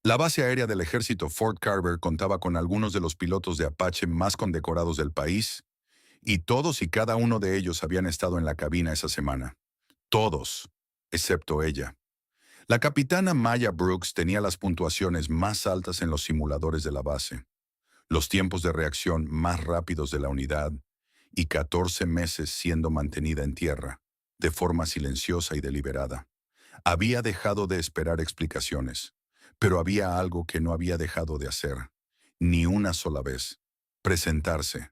La base aérea del ejército Fort Carver contaba con algunos de los pilotos de Apache más condecorados del país, y todos y cada uno de ellos habían estado en la cabina esa semana. Todos, excepto ella. La capitana Maya Brooks tenía las puntuaciones más altas en los simuladores de la base, los tiempos de reacción más rápidos de la unidad, y 14 meses siendo mantenida en tierra, de forma silenciosa y deliberada. Había dejado de esperar explicaciones, pero había algo que no había dejado de hacer, ni una sola vez: presentarse.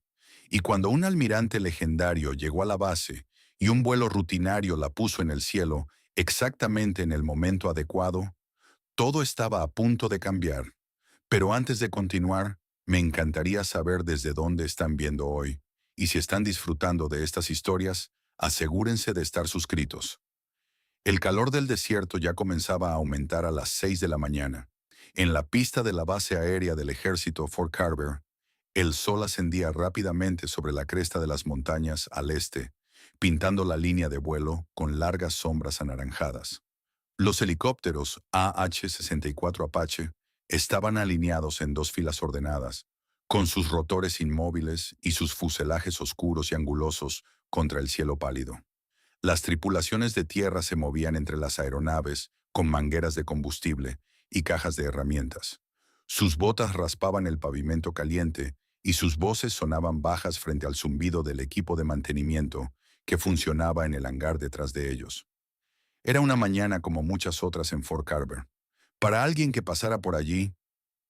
Y cuando un almirante legendario llegó a la base y un vuelo rutinario la puso en el cielo, exactamente en el momento adecuado, todo estaba a punto de cambiar. Pero antes de continuar, me encantaría saber desde dónde están viendo hoy, y si están disfrutando de estas historias, asegúrense de estar suscritos. El calor del desierto ya comenzaba a aumentar a las 6 de la mañana. En la pista de la base aérea del ejército Fort Carver, el sol ascendía rápidamente sobre la cresta de las montañas al este, pintando la línea de vuelo con largas sombras anaranjadas. Los helicópteros AH-64 Apache estaban alineados en dos filas ordenadas, con sus rotores inmóviles y sus fuselajes oscuros y angulosos contra el cielo pálido. Las tripulaciones de tierra se movían entre las aeronaves con mangueras de combustible y cajas de herramientas. Sus botas raspaban el pavimento caliente y sus voces sonaban bajas frente al zumbido del equipo de mantenimiento que funcionaba en el hangar detrás de ellos. Era una mañana como muchas otras en Fort Carver. Para alguien que pasara por allí,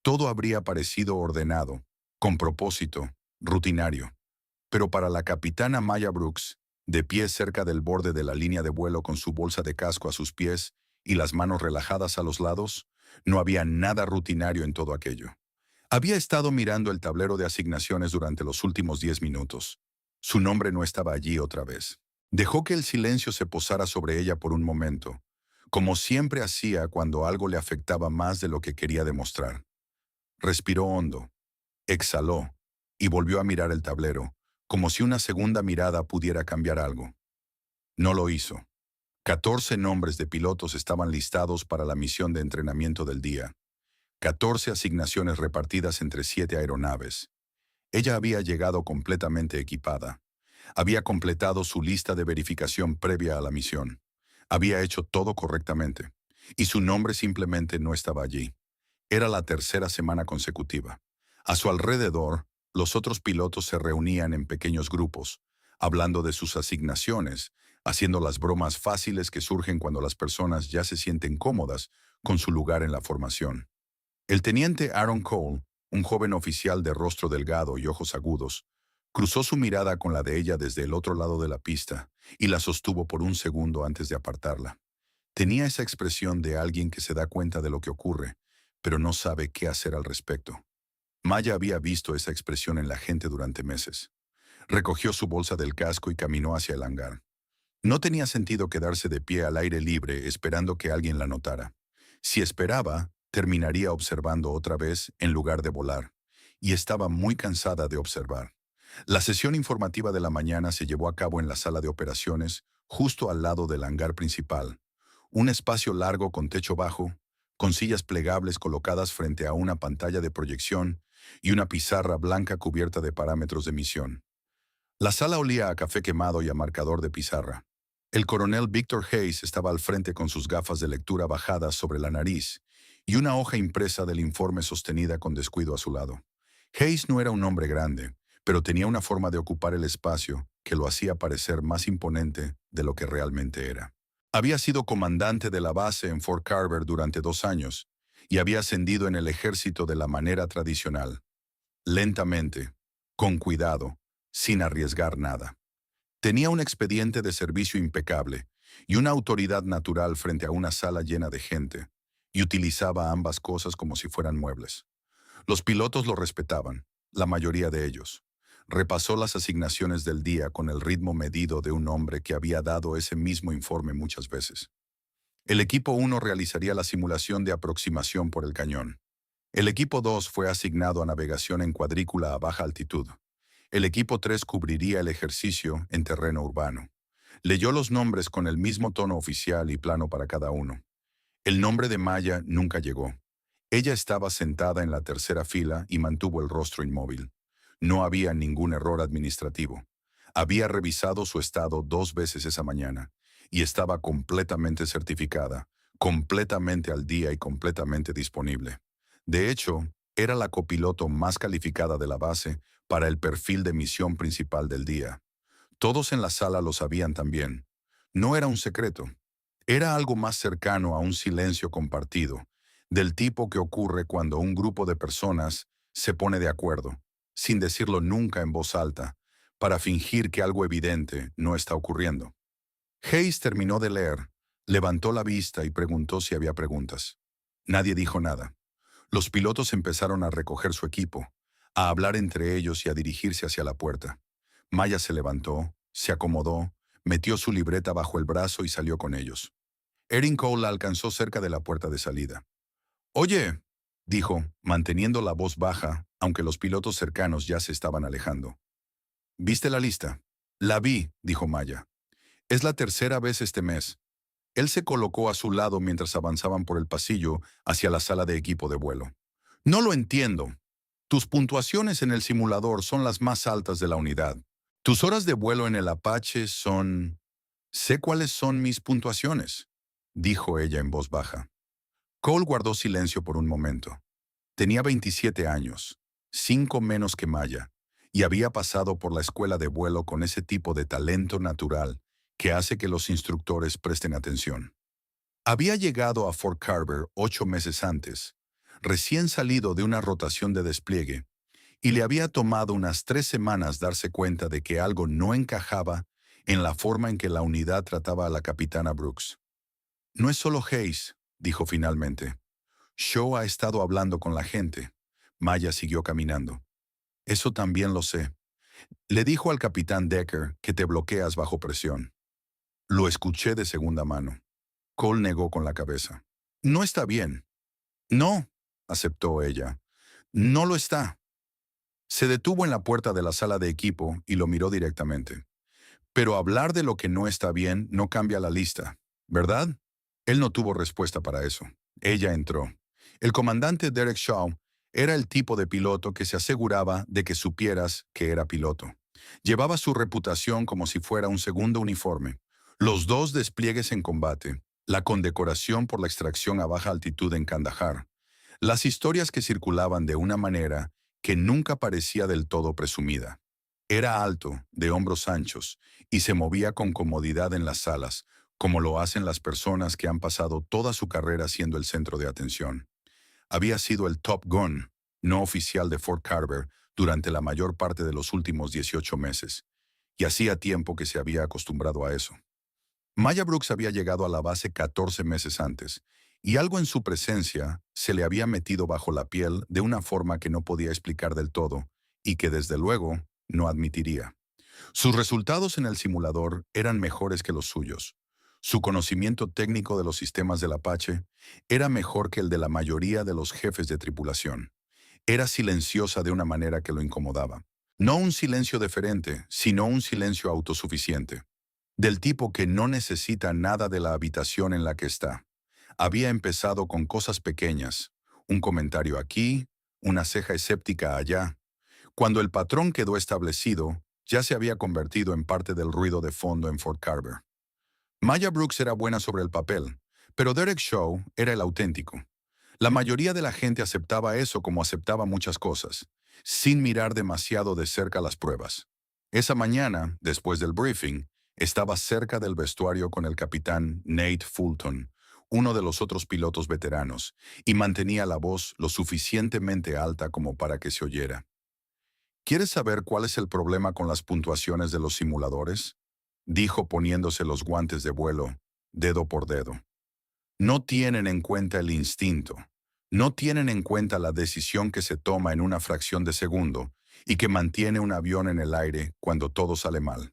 todo habría parecido ordenado, con propósito, rutinario. Pero para la capitana Maya Brooks, de pie cerca del borde de la línea de vuelo con su bolsa de casco a sus pies y las manos relajadas a los lados, no había nada rutinario en todo aquello. Había estado mirando el tablero de asignaciones durante los últimos 10 minutos. Su nombre no estaba allí otra vez. Dejó que el silencio se posara sobre ella por un momento, como siempre hacía cuando algo le afectaba más de lo que quería demostrar. Respiró hondo, exhaló y volvió a mirar el tablero, como si una segunda mirada pudiera cambiar algo. No lo hizo. 14 nombres de pilotos estaban listados para la misión de entrenamiento del día. 14 asignaciones repartidas entre 7 aeronaves. Ella había llegado completamente equipada. Había completado su lista de verificación previa a la misión. Había hecho todo correctamente. Y su nombre simplemente no estaba allí. Era la tercera semana consecutiva. A su alrededor, los otros pilotos se reunían en pequeños grupos, hablando de sus asignaciones, haciendo las bromas fáciles que surgen cuando las personas ya se sienten cómodas con su lugar en la formación. El teniente Aaron Cole, un joven oficial de rostro delgado y ojos agudos, cruzó su mirada con la de ella desde el otro lado de la pista y la sostuvo por un segundo antes de apartarla. Tenía esa expresión de alguien que se da cuenta de lo que ocurre, pero no sabe qué hacer al respecto. Maya había visto esa expresión en la gente durante meses. Recogió su bolsa del casco y caminó hacia el hangar. No tenía sentido quedarse de pie al aire libre esperando que alguien la notara. Si esperaba, terminaría observando otra vez en lugar de volar, y estaba muy cansada de observar. La sesión informativa de la mañana se llevó a cabo en la sala de operaciones, justo al lado del hangar principal. Un espacio largo con techo bajo, con sillas plegables colocadas frente a una pantalla de proyección y una pizarra blanca cubierta de parámetros de misión. La sala olía a café quemado y a marcador de pizarra. El coronel Victor Hayes estaba al frente con sus gafas de lectura bajadas sobre la nariz y una hoja impresa del informe sostenida con descuido a su lado. Hayes no era un hombre grande, pero tenía una forma de ocupar el espacio que lo hacía parecer más imponente de lo que realmente era. Había sido comandante de la base en Fort Carver durante 2 años y había ascendido en el ejército de la manera tradicional, lentamente, con cuidado, sin arriesgar nada. Tenía un expediente de servicio impecable y una autoridad natural frente a una sala llena de gente, y utilizaba ambas cosas como si fueran muebles. Los pilotos lo respetaban, la mayoría de ellos. Repasó las asignaciones del día con el ritmo medido de un hombre que había dado ese mismo informe muchas veces. El equipo 1 realizaría la simulación de aproximación por el cañón. El equipo 2 fue asignado a navegación en cuadrícula a baja altitud. El equipo 3 cubriría el ejercicio en terreno urbano. Leyó los nombres con el mismo tono oficial y plano para cada uno. El nombre de Maya nunca llegó. Ella estaba sentada en la tercera fila y mantuvo el rostro inmóvil. No había ningún error administrativo. Había revisado su estado 2 veces esa mañana y estaba completamente certificada, completamente al día y completamente disponible. De hecho, era la copiloto más calificada de la base para el perfil de misión principal del día. Todos en la sala lo sabían también. No era un secreto. Era algo más cercano a un silencio compartido, del tipo que ocurre cuando un grupo de personas se pone de acuerdo, sin decirlo nunca en voz alta, para fingir que algo evidente no está ocurriendo. Hayes terminó de leer, levantó la vista y preguntó si había preguntas. Nadie dijo nada. Los pilotos empezaron a recoger su equipo, a hablar entre ellos y a dirigirse hacia la puerta. Maya se levantó, se acomodó, metió su libreta bajo el brazo y salió con ellos. Erin Cole la alcanzó cerca de la puerta de salida. «Oye», dijo, manteniendo la voz baja, aunque los pilotos cercanos ya se estaban alejando. «¿Viste la lista?» «La vi», dijo Maya. «Es la tercera vez este mes». Él se colocó a su lado mientras avanzaban por el pasillo hacia la sala de equipo de vuelo. «No lo entiendo. Tus puntuaciones en el simulador son las más altas de la unidad. Tus horas de vuelo en el Apache son... Sé cuáles son mis puntuaciones», dijo ella en voz baja. Cole guardó silencio por un momento. Tenía 27 años, 5 menos que Maya, y había pasado por la escuela de vuelo con ese tipo de talento natural que hace que los instructores presten atención. Había llegado a Fort Carver 8 meses antes, recién salido de una rotación de despliegue, y le había tomado unas 3 semanas darse cuenta de que algo no encajaba en la forma en que la unidad trataba a la capitana Brooks. «No es solo Hayes», dijo finalmente. «Shaw ha estado hablando con la gente». Maya siguió caminando. «Eso también lo sé. Le dijo al capitán Decker que te bloqueas bajo presión». «Lo escuché de segunda mano». Cole negó con la cabeza. «No está bien». «No», aceptó ella. «No lo está». Se detuvo en la puerta de la sala de equipo y lo miró directamente. «Pero hablar de lo que no está bien no cambia la lista, ¿verdad?» Él no tuvo respuesta para eso. Ella entró. El comandante Derek Shaw era el tipo de piloto que se aseguraba de que supieras que era piloto. Llevaba su reputación como si fuera un segundo uniforme. Los 2 despliegues en combate, la condecoración por la extracción a baja altitud en Kandahar, las historias que circulaban de una manera que nunca parecía del todo presumida. Era alto, de hombros anchos, y se movía con comodidad en las salas, como lo hacen las personas que han pasado toda su carrera siendo el centro de atención. Había sido el Top Gun, no oficial de Fort Carver, durante la mayor parte de los últimos 18 meses, y hacía tiempo que se había acostumbrado a eso. Maya Brooks había llegado a la base 14 meses antes, y algo en su presencia se le había metido bajo la piel de una forma que no podía explicar del todo, y que desde luego no admitiría. Sus resultados en el simulador eran mejores que los suyos. Su conocimiento técnico de los sistemas del Apache era mejor que el de la mayoría de los jefes de tripulación. Era silenciosa de una manera que lo incomodaba. No un silencio deferente, sino un silencio autosuficiente. Del tipo que no necesita nada de la habitación en la que está. Había empezado con cosas pequeñas, un comentario aquí, una ceja escéptica allá. Cuando el patrón quedó establecido, ya se había convertido en parte del ruido de fondo en Fort Carver. Maya Brooks era buena sobre el papel, pero Derek Shaw era el auténtico. La mayoría de la gente aceptaba eso como aceptaba muchas cosas, sin mirar demasiado de cerca las pruebas. Esa mañana, después del briefing, estaba cerca del vestuario con el capitán Nate Fulton, uno de los otros pilotos veteranos, y mantenía la voz lo suficientemente alta como para que se oyera. «¿Quieres saber cuál es el problema con las puntuaciones de los simuladores?», dijo poniéndose los guantes de vuelo, dedo por dedo. «No tienen en cuenta el instinto. No tienen en cuenta la decisión que se toma en una fracción de segundo y que mantiene un avión en el aire cuando todo sale mal».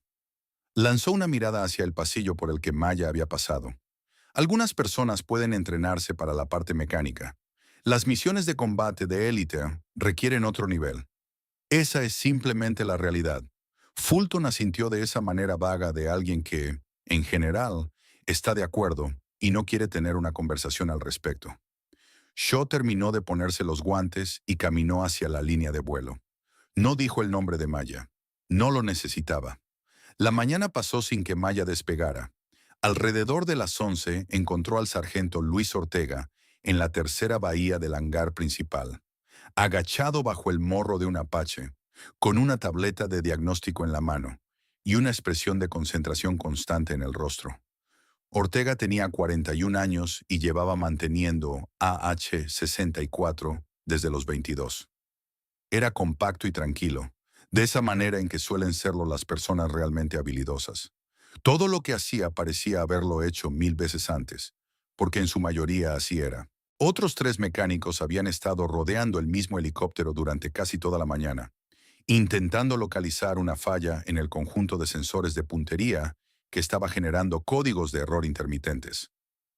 Lanzó una mirada hacia el pasillo por el que Maya había pasado. Algunas personas pueden entrenarse para la parte mecánica. Las misiones de combate de élite requieren otro nivel. Esa es simplemente la realidad. Fulton asintió de esa manera vaga de alguien que, en general, está de acuerdo y no quiere tener una conversación al respecto. Shaw terminó de ponerse los guantes y caminó hacia la línea de vuelo. No dijo el nombre de Maya. No lo necesitaba. La mañana pasó sin que Maya despegara. Alrededor de las 11 encontró al sargento Luis Ortega en la tercera bahía del hangar principal, agachado bajo el morro de un Apache, con una tableta de diagnóstico en la mano y una expresión de concentración constante en el rostro. Ortega tenía 41 años y llevaba manteniendo AH-64 desde los 22. Era compacto y tranquilo, de esa manera en que suelen serlo las personas realmente habilidosas. Todo lo que hacía parecía haberlo hecho 1000 veces antes, porque en su mayoría así era. Otros 3 mecánicos habían estado rodeando el mismo helicóptero durante casi toda la mañana, intentando localizar una falla en el conjunto de sensores de puntería que estaba generando códigos de error intermitentes.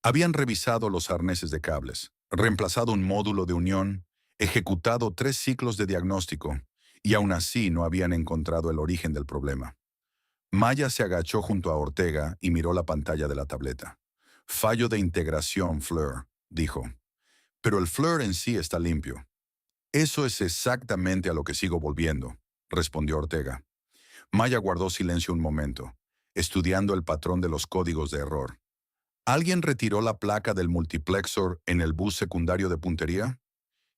Habían revisado los arneses de cables, reemplazado un módulo de unión, ejecutado 3 ciclos de diagnóstico, y aún así no habían encontrado el origen del problema. Maya se agachó junto a Ortega y miró la pantalla de la tableta. Fallo de integración, FLIR, dijo. Pero el FLIR en sí está limpio. Eso es exactamente a lo que sigo volviendo, respondió Ortega. Maya guardó silencio un momento, estudiando el patrón de los códigos de error. ¿Alguien retiró la placa del multiplexor en el bus secundario de puntería?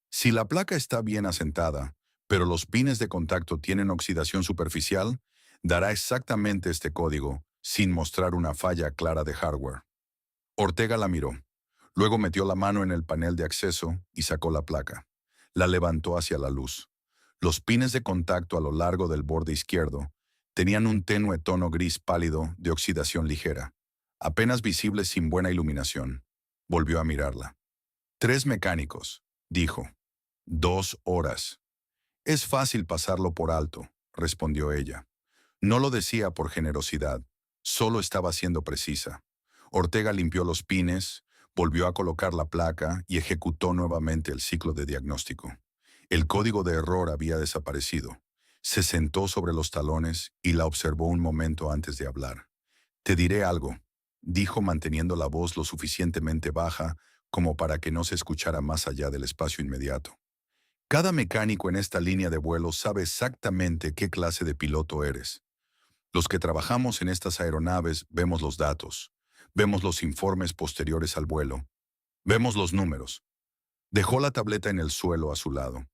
Si la placa está bien asentada, pero los pines de contacto tienen oxidación superficial, dará exactamente este código, sin mostrar una falla clara de hardware. Ortega la miró. Luego metió la mano en el panel de acceso y sacó la placa. La levantó hacia la luz. Los pines de contacto a lo largo del borde izquierdo tenían un tenue tono gris pálido de oxidación ligera, apenas visible sin buena iluminación. Volvió a mirarla. 3 mecánicos, dijo. 2 horas. Es fácil pasarlo por alto, respondió ella. No lo decía por generosidad, solo estaba siendo precisa. Ortega limpió los pines, volvió a colocar la placa y ejecutó nuevamente el ciclo de diagnóstico. El código de error había desaparecido. Se sentó sobre los talones y la observó un momento antes de hablar. Te diré algo, dijo manteniendo la voz lo suficientemente baja como para que no se escuchara más allá del espacio inmediato. Cada mecánico en esta línea de vuelo sabe exactamente qué clase de piloto eres. Los que trabajamos en estas aeronaves vemos los datos, vemos los informes posteriores al vuelo, vemos los números. Dejó la tableta en el suelo a su lado.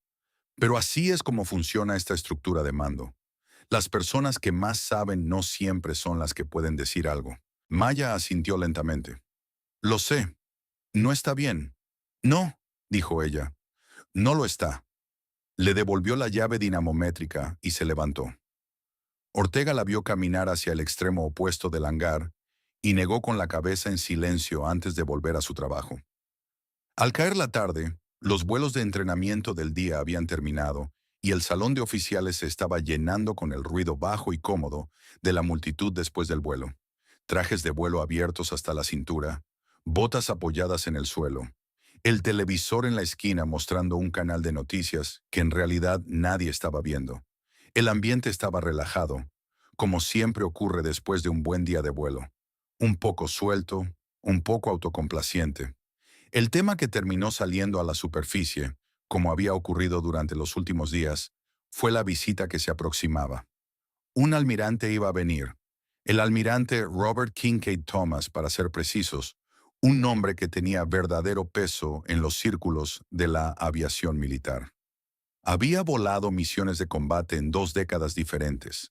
Pero así es como funciona esta estructura de mando. Las personas que más saben no siempre son las que pueden decir algo. Maya asintió lentamente. Lo sé. No está bien. No, dijo ella. No lo está. Le devolvió la llave dinamométrica y se levantó. Ortega la vio caminar hacia el extremo opuesto del hangar y negó con la cabeza en silencio antes de volver a su trabajo. Al caer la tarde, los vuelos de entrenamiento del día habían terminado y el salón de oficiales se estaba llenando con el ruido bajo y cómodo de la multitud después del vuelo. Trajes de vuelo abiertos hasta la cintura, botas apoyadas en el suelo, el televisor en la esquina mostrando un canal de noticias que en realidad nadie estaba viendo. El ambiente estaba relajado, como siempre ocurre después de un buen día de vuelo. Un poco suelto, un poco autocomplaciente. El tema que terminó saliendo a la superficie, como había ocurrido durante los últimos días, fue la visita que se aproximaba. Un almirante iba a venir, el almirante Robert Kincaid Thomas, para ser precisos, un nombre que tenía verdadero peso en los círculos de la aviación militar. Había volado misiones de combate en 2 décadas diferentes.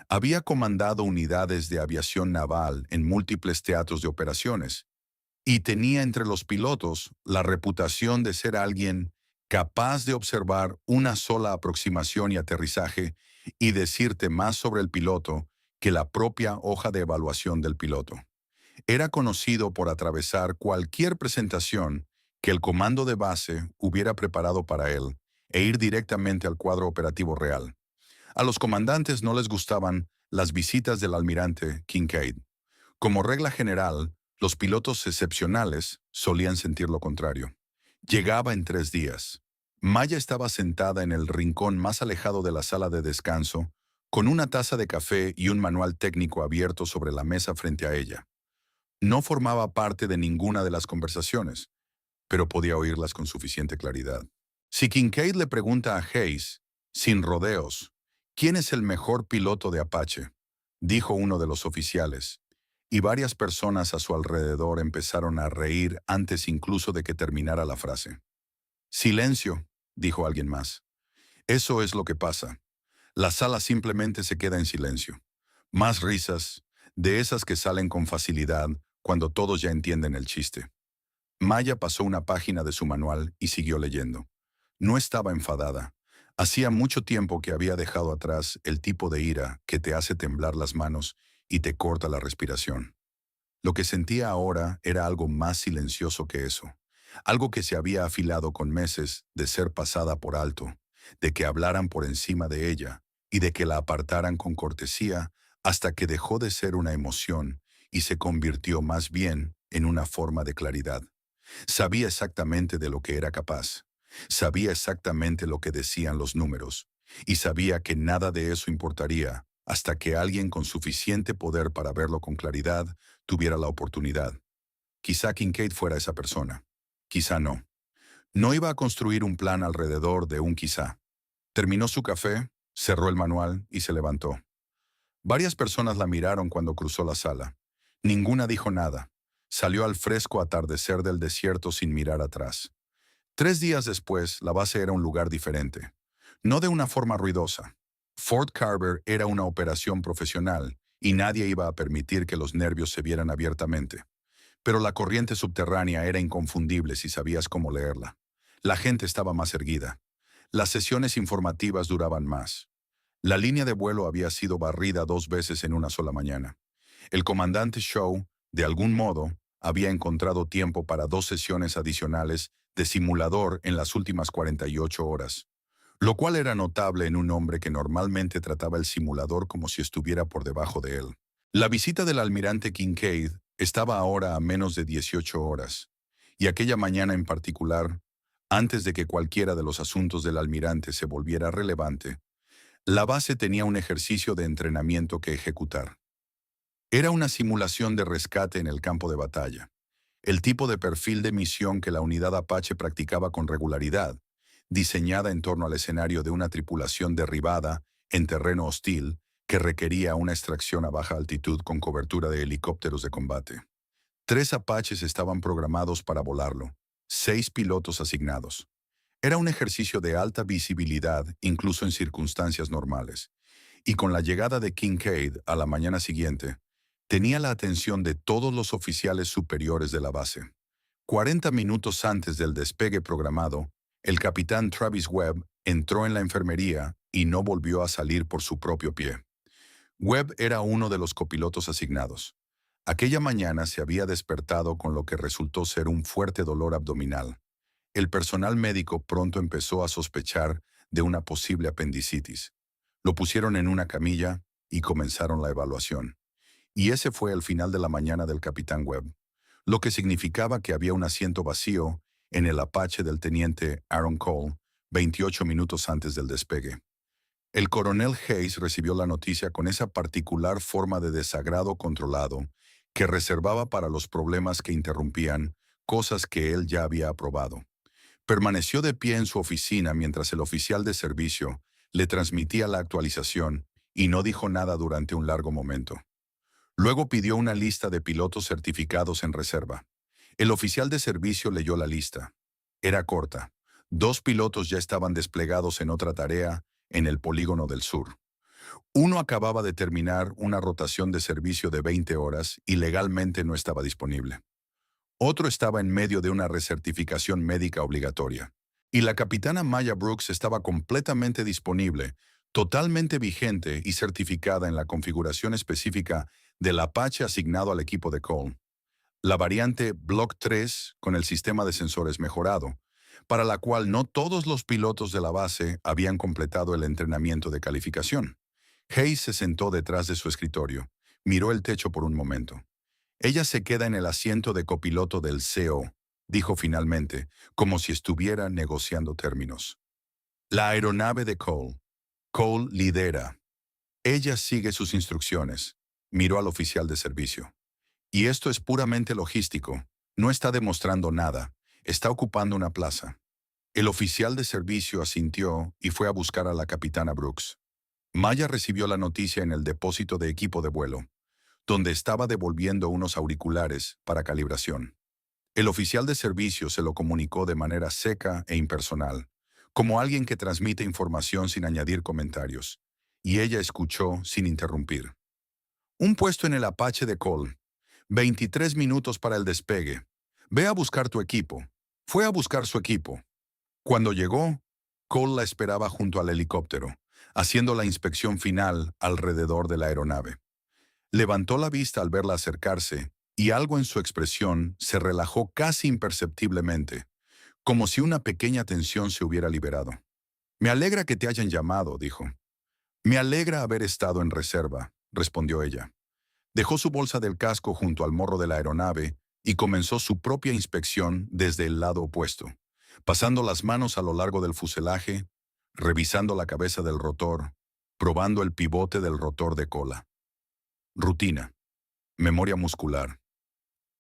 Había comandado unidades de aviación naval en múltiples teatros de operaciones y tenía entre los pilotos la reputación de ser alguien capaz de observar una sola aproximación y aterrizaje y decirte más sobre el piloto que la propia hoja de evaluación del piloto. Era conocido por atravesar cualquier presentación que el comando de base hubiera preparado para él e ir directamente al cuadro operativo real. A los comandantes no les gustaban las visitas del almirante Kincaid. Como regla general, los pilotos excepcionales solían sentir lo contrario. Llegaba en 3 días. Maya estaba sentada en el rincón más alejado de la sala de descanso, con una taza de café y un manual técnico abierto sobre la mesa frente a ella. No formaba parte de ninguna de las conversaciones. pero podía oírlas con suficiente claridad. Si Kincaid le pregunta a Hayes, sin rodeos, ¿quién es el mejor piloto de Apache?, dijo uno de los oficiales, y varias personas a su alrededor empezaron a reír antes incluso de que terminara la frase. Silencio, dijo alguien más. Eso es lo que pasa. La sala simplemente se queda en silencio. Más risas, de esas que salen con facilidad cuando todos ya entienden el chiste. Maya pasó una página de su manual y siguió leyendo. No estaba enfadada. Hacía mucho tiempo que había dejado atrás el tipo de ira que te hace temblar las manos y te corta la respiración. Lo que sentía ahora era algo más silencioso que eso. Algo que se había afilado con meses de ser pasada por alto, de que hablaran por encima de ella y de que la apartaran con cortesía hasta que dejó de ser una emoción y se convirtió más bien en una forma de claridad. Sabía exactamente de lo que era capaz. Sabía exactamente lo que decían los números. Y sabía que nada de eso importaría hasta que alguien con suficiente poder para verlo con claridad tuviera la oportunidad. Quizá Kincaid fuera esa persona. Quizá no. No iba a construir un plan alrededor de un quizá. Terminó su café, cerró el manual y se levantó. Varias personas la miraron cuando cruzó la sala. Ninguna dijo nada. Salió al fresco atardecer del desierto sin mirar atrás. 3 días después, la base era un lugar diferente. No de una forma ruidosa. Fort Carver era una operación profesional y nadie iba a permitir que los nervios se vieran abiertamente. Pero la corriente subterránea era inconfundible si sabías cómo leerla. La gente estaba más erguida. Las sesiones informativas duraban más. La línea de vuelo había sido barrida 2 veces en una sola mañana. El comandante Shaw, de algún modo, había encontrado tiempo para 2 sesiones adicionales de simulador en las últimas 48 horas, lo cual era notable en un hombre que normalmente trataba el simulador como si estuviera por debajo de él. La visita del almirante Kincaid estaba ahora a menos de 18 horas, y aquella mañana en particular, antes de que cualquiera de los asuntos del almirante se volviera relevante, la base tenía un ejercicio de entrenamiento que ejecutar. Era una simulación de rescate en el campo de batalla, el tipo de perfil de misión que la unidad Apache practicaba con regularidad, diseñada en torno al escenario de una tripulación derribada en terreno hostil que requería una extracción a baja altitud con cobertura de helicópteros de combate. 3 Apaches estaban programados para volarlo, 6 pilotos asignados. Era un ejercicio de alta visibilidad incluso en circunstancias normales, y con la llegada de Kincaid a la mañana siguiente, tenía la atención de todos los oficiales superiores de la base. 40 minutos antes del despegue programado, el capitán Travis Webb entró en la enfermería y no volvió a salir por su propio pie. Webb era uno de los copilotos asignados. Aquella mañana se había despertado con lo que resultó ser un fuerte dolor abdominal. El personal médico pronto empezó a sospechar de una posible apendicitis. Lo pusieron en una camilla y comenzaron la evaluación. Y ese fue el final de la mañana del capitán Webb, lo que significaba que había un asiento vacío en el Apache del teniente Aaron Cole 28 minutos antes del despegue. El coronel Hayes recibió la noticia con esa particular forma de desagrado controlado que reservaba para los problemas que interrumpían cosas que él ya había aprobado. Permaneció de pie en su oficina mientras el oficial de servicio le transmitía la actualización y no dijo nada durante un largo momento. Luego pidió una lista de pilotos certificados en reserva. El oficial de servicio leyó la lista. Era corta. 2 pilotos ya estaban desplegados en otra tarea en el polígono del sur. Uno acababa de terminar una rotación de servicio de 20 horas y legalmente no estaba disponible. Otro estaba en medio de una recertificación médica obligatoria. Y la capitana Maya Brooks estaba completamente disponible, totalmente vigente y certificada en la configuración específica del Apache asignado al equipo de Cole. La variante Block 3 con el sistema de sensores mejorado, para la cual no todos los pilotos de la base habían completado el entrenamiento de calificación. Hayes se sentó detrás de su escritorio, miró el techo por un momento. Ella se queda en el asiento de copiloto del CO, dijo finalmente, como si estuviera negociando términos. La aeronave de Cole. Cole lidera. Ella sigue sus instrucciones. Miró al oficial de servicio. Y esto es puramente logístico. No está demostrando nada. Está ocupando una plaza. El oficial de servicio asintió y fue a buscar a la capitana Brooks. Maya recibió la noticia en el depósito de equipo de vuelo, donde estaba devolviendo unos auriculares para calibración. El oficial de servicio se lo comunicó de manera seca e impersonal, como alguien que transmite información sin añadir comentarios, y ella escuchó sin interrumpir. Un puesto en el Apache de Cole. 23 minutos para el despegue. Ve a buscar tu equipo. Fue a buscar su equipo. Cuando llegó, Cole la esperaba junto al helicóptero, haciendo la inspección final alrededor de la aeronave. Levantó la vista al verla acercarse, y algo en su expresión se relajó casi imperceptiblemente, como si una pequeña tensión se hubiera liberado. Me alegra que te hayan llamado, dijo. Me alegra haber estado en reserva, respondió ella. Dejó su bolsa del casco junto al morro de la aeronave y comenzó su propia inspección desde el lado opuesto, pasando las manos a lo largo del fuselaje, revisando la cabeza del rotor, probando el pivote del rotor de cola. Rutina. Memoria muscular.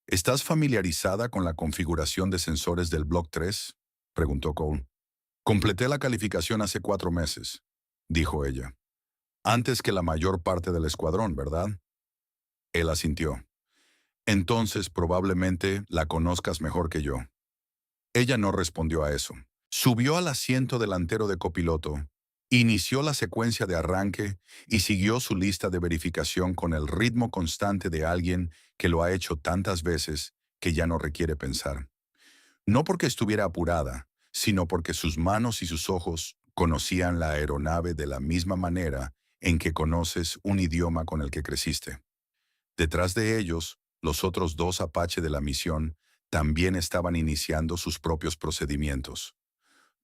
¿Estás familiarizada con la configuración de sensores del Block 3? Preguntó Cole. Completé la calificación hace 4 meses, dijo ella. Antes que la mayor parte del escuadrón, ¿verdad? Él asintió. Entonces probablemente la conozcas mejor que yo. Ella no respondió a eso. Subió al asiento delantero de copiloto, inició la secuencia de arranque y siguió su lista de verificación con el ritmo constante de alguien que lo ha hecho tantas veces que ya no requiere pensar. No porque estuviera apurada, sino porque sus manos y sus ojos conocían la aeronave de la misma manera en que conoces un idioma con el que creciste. Detrás de ellos, los otros 2 Apache de la misión también estaban iniciando sus propios procedimientos.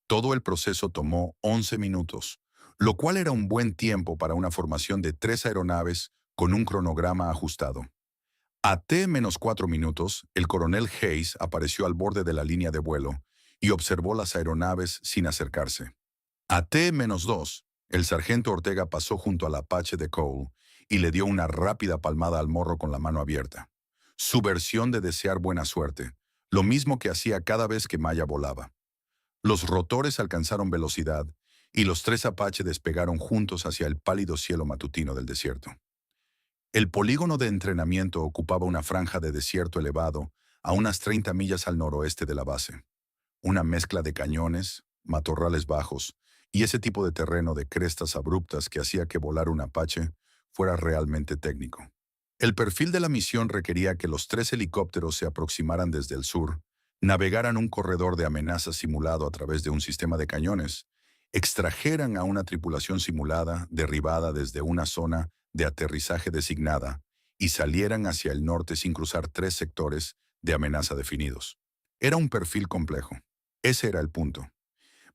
Todo el proceso tomó 11 minutos, lo cual era un buen tiempo para una formación de 3 aeronaves con un cronograma ajustado. A T-4 minutos, el coronel Hayes apareció al borde de la línea de vuelo y observó las aeronaves sin acercarse. A T-2, el sargento Ortega pasó junto al Apache de Cole y le dio una rápida palmada al morro con la mano abierta. Su versión de desear buena suerte, lo mismo que hacía cada vez que Maya volaba. Los rotores alcanzaron velocidad y los 3 Apache despegaron juntos hacia el pálido cielo matutino del desierto. El polígono de entrenamiento ocupaba una franja de desierto elevado a unas 30 millas al noroeste de la base. Una mezcla de cañones, matorrales bajos y ese tipo de terreno de crestas abruptas que hacía que volar un Apache fuera realmente técnico. El perfil de la misión requería que los 3 helicópteros se aproximaran desde el sur, navegaran un corredor de amenaza simulado a través de un sistema de cañones, extrajeran a una tripulación simulada derribada desde una zona de aterrizaje designada y salieran hacia el norte sin cruzar 3 sectores de amenaza definidos. Era un perfil complejo. Ese era el punto.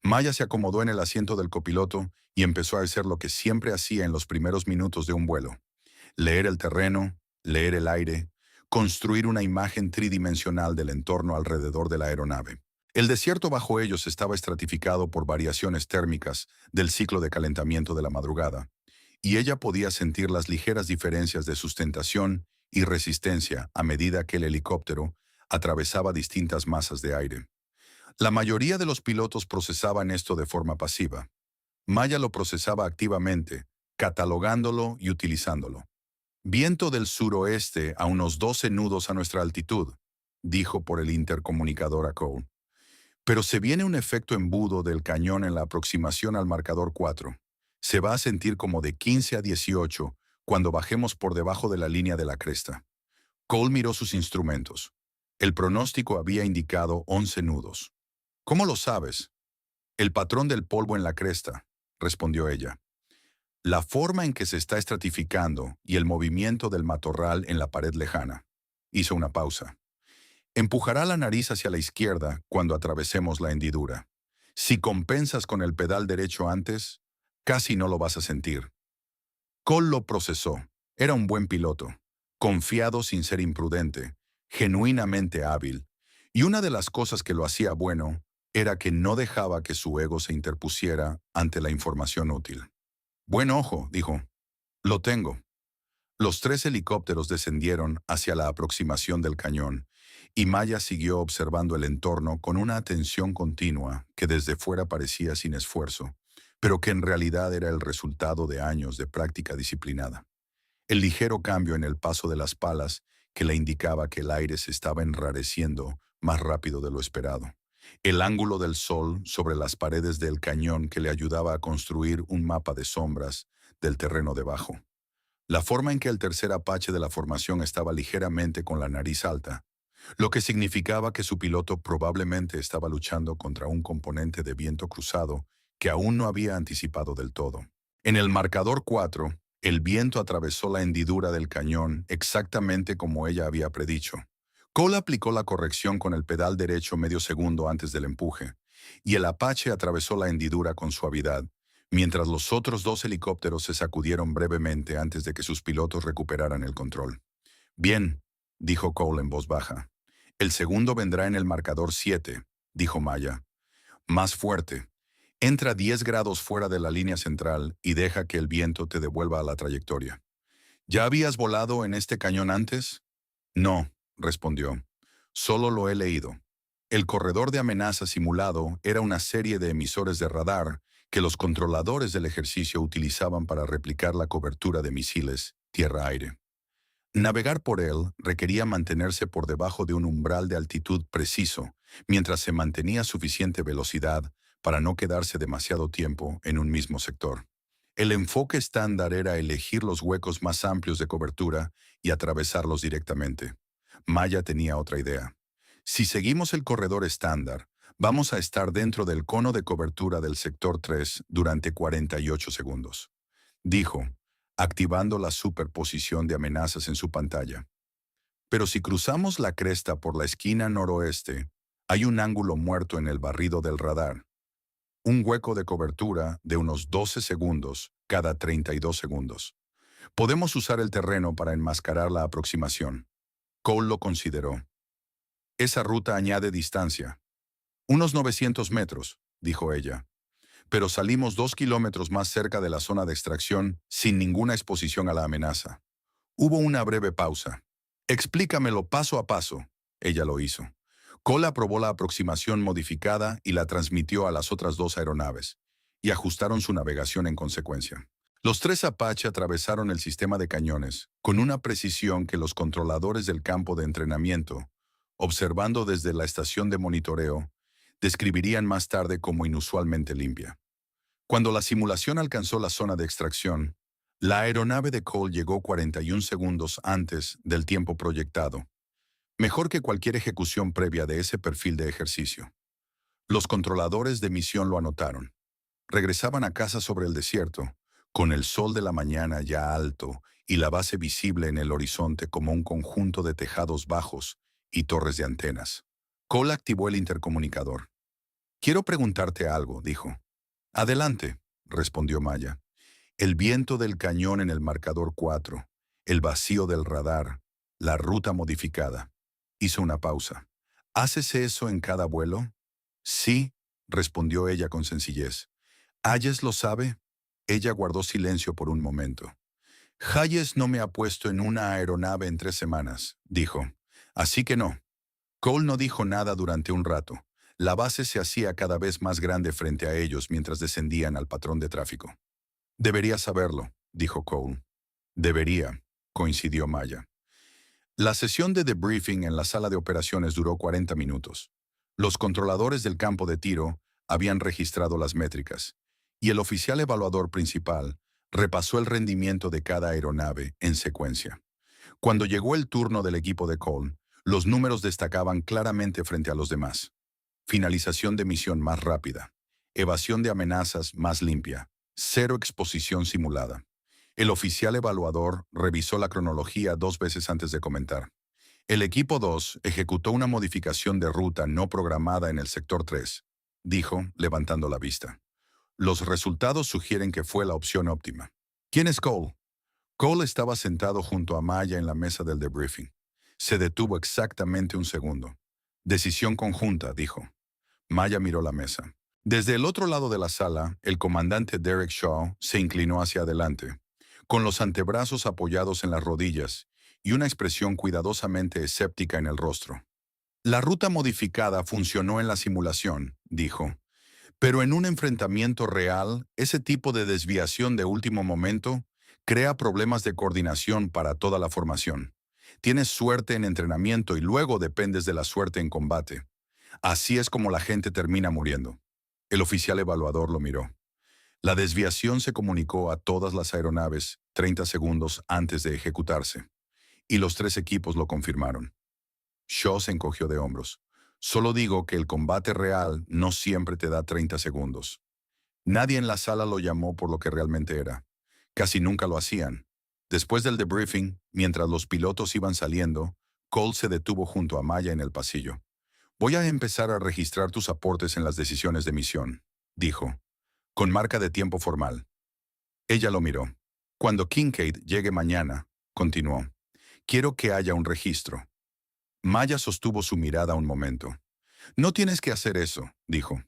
Maya se acomodó en el asiento del copiloto y empezó a hacer lo que siempre hacía en los primeros minutos de un vuelo: leer el terreno, leer el aire, construir una imagen tridimensional del entorno alrededor de la aeronave. El desierto bajo ellos estaba estratificado por variaciones térmicas del ciclo de calentamiento de la madrugada, y ella podía sentir las ligeras diferencias de sustentación y resistencia a medida que el helicóptero atravesaba distintas masas de aire. La mayoría de los pilotos procesaban esto de forma pasiva. Maya lo procesaba activamente, catalogándolo y utilizándolo. Viento del suroeste a unos 12 nudos a nuestra altitud, dijo por el intercomunicador a Cole. Pero se viene un efecto embudo del cañón en la aproximación al marcador 4. Se va a sentir como de 15 a 18 cuando bajemos por debajo de la línea de la cresta. Cole miró sus instrumentos. El pronóstico había indicado 11 nudos. ¿Cómo lo sabes? El patrón del polvo en la cresta, respondió ella. La forma en que se está estratificando y el movimiento del matorral en la pared lejana. Hizo una pausa. Empujará la nariz hacia la izquierda cuando atravesemos la hendidura. Si compensas con el pedal derecho antes, casi no lo vas a sentir. Cole lo procesó. Era un buen piloto, confiado sin ser imprudente, genuinamente hábil, y una de las cosas que lo hacía bueno era que no dejaba que su ego se interpusiera ante la información útil. Buen ojo, dijo. Lo tengo. Los 3 helicópteros descendieron hacia la aproximación del cañón, Y Maya siguió observando el entorno con una atención continua que desde fuera parecía sin esfuerzo, pero que en realidad era el resultado de años de práctica disciplinada. El ligero cambio en el paso de las palas que le indicaba que el aire se estaba enrareciendo más rápido de lo esperado. El ángulo del sol sobre las paredes del cañón que le ayudaba a construir un mapa de sombras del terreno debajo. La forma en que el tercer Apache de la formación estaba ligeramente con la nariz alta, lo que significaba que su piloto probablemente estaba luchando contra un componente de viento cruzado que aún no había anticipado del todo. En el marcador 4, el viento atravesó la hendidura del cañón exactamente como ella había predicho. Cole aplicó la corrección con el pedal derecho medio segundo antes del empuje, y el Apache atravesó la hendidura con suavidad, mientras los otros dos helicópteros se sacudieron brevemente antes de que sus pilotos recuperaran el control. Bien, dijo Cole en voz baja. El segundo vendrá en el marcador 7, dijo Maya. Más fuerte. Entra 10 grados fuera de la línea central y deja que el viento te devuelva a la trayectoria. ¿Ya habías volado en este cañón antes? No, respondió. Solo lo he leído. El corredor de amenaza simulado era una serie de emisores de radar que los controladores del ejercicio utilizaban para replicar la cobertura de misiles tierra-aire. Navegar por él requería mantenerse por debajo de un umbral de altitud preciso, mientras se mantenía suficiente velocidad para no quedarse demasiado tiempo en un mismo sector. El enfoque estándar era elegir los huecos más amplios de cobertura y atravesarlos directamente. Maya tenía otra idea. Si seguimos el corredor estándar, vamos a estar dentro del cono de cobertura del sector 3 durante 48 segundos, dijo, activando la superposición de amenazas en su pantalla. Pero si cruzamos la cresta por la esquina noroeste, hay un ángulo muerto en el barrido del radar. Un hueco de cobertura de unos 12 segundos cada 32 segundos. Podemos usar el terreno para enmascarar la aproximación. Cole lo consideró. Esa ruta añade distancia. Unos 900 metros, dijo ella. Pero salimos 2 kilómetros más cerca de la zona de extracción sin ninguna exposición a la amenaza. Hubo una breve pausa. Explícamelo paso a paso. Ella lo hizo. Cole aprobó la aproximación modificada y la transmitió a las otras dos aeronaves, y ajustaron su navegación en consecuencia. Los tres Apache atravesaron el sistema de cañones con una precisión que los controladores del campo de entrenamiento, observando desde la estación de monitoreo, describirían más tarde como inusualmente limpia. Cuando la simulación alcanzó la zona de extracción, la aeronave de Cole llegó 41 segundos antes del tiempo proyectado, mejor que cualquier ejecución previa de ese perfil de ejercicio. Los controladores de misión lo anotaron. Regresaban a casa sobre el desierto, con el sol de la mañana ya alto y la base visible en el horizonte como un conjunto de tejados bajos y torres de antenas. Cole activó el intercomunicador. «Quiero preguntarte algo», dijo. «Adelante», respondió Maya. El viento del cañón en el marcador 4, el vacío del radar, la ruta modificada. Hizo una pausa. «¿Haces eso en cada vuelo?» «Sí», respondió ella con sencillez. «¿Hayes lo sabe?» Ella guardó silencio por un momento. «Hayes no me ha puesto en una aeronave en 3 semanas», dijo. «Así que no». Cole no dijo nada durante un rato. La base se hacía cada vez más grande frente a ellos mientras descendían al patrón de tráfico. «Debería saberlo», dijo Cole. «Debería», coincidió Maya. La sesión de debriefing en la sala de operaciones duró 40 minutos. Los controladores del campo de tiro habían registrado las métricas, y el oficial evaluador principal repasó el rendimiento de cada aeronave en secuencia. Cuando llegó el turno del equipo de Cole, los números destacaban claramente frente a los demás. Finalización de misión más rápida. Evasión de amenazas más limpia. Cero exposición simulada. El oficial evaluador revisó la cronología 2 veces antes de comentar. El equipo 2 ejecutó una modificación de ruta no programada en el sector 3, dijo, levantando la vista. Los resultados sugieren que fue la opción óptima. ¿Quién es Cole? Cole estaba sentado junto a Maya en la mesa del debriefing. Se detuvo exactamente un segundo. Decisión conjunta, dijo. Maya miró la mesa. Desde el otro lado de la sala, el comandante Derek Shaw se inclinó hacia adelante, con los antebrazos apoyados en las rodillas y una expresión cuidadosamente escéptica en el rostro. La ruta modificada funcionó en la simulación, dijo, pero en un enfrentamiento real, ese tipo de desviación de último momento crea problemas de coordinación para toda la formación. Tienes suerte en entrenamiento y luego dependes de la suerte en combate. Así es como la gente termina muriendo. El oficial evaluador lo miró. La desviación se comunicó a todas las aeronaves 30 segundos antes de ejecutarse, y los tres equipos lo confirmaron. Shaw se encogió de hombros. Solo digo que el combate real no siempre te da 30 segundos. Nadie en la sala lo llamó por lo que realmente era. Casi nunca lo hacían. Después del debriefing, mientras los pilotos iban saliendo, Cole se detuvo junto a Maya en el pasillo. Voy a empezar a registrar tus aportes en las decisiones de misión, dijo, con marca de tiempo formal. Ella lo miró. Cuando Kincaid llegue mañana, continuó, quiero que haya un registro. Maya sostuvo su mirada un momento. No tienes que hacer eso, dijo.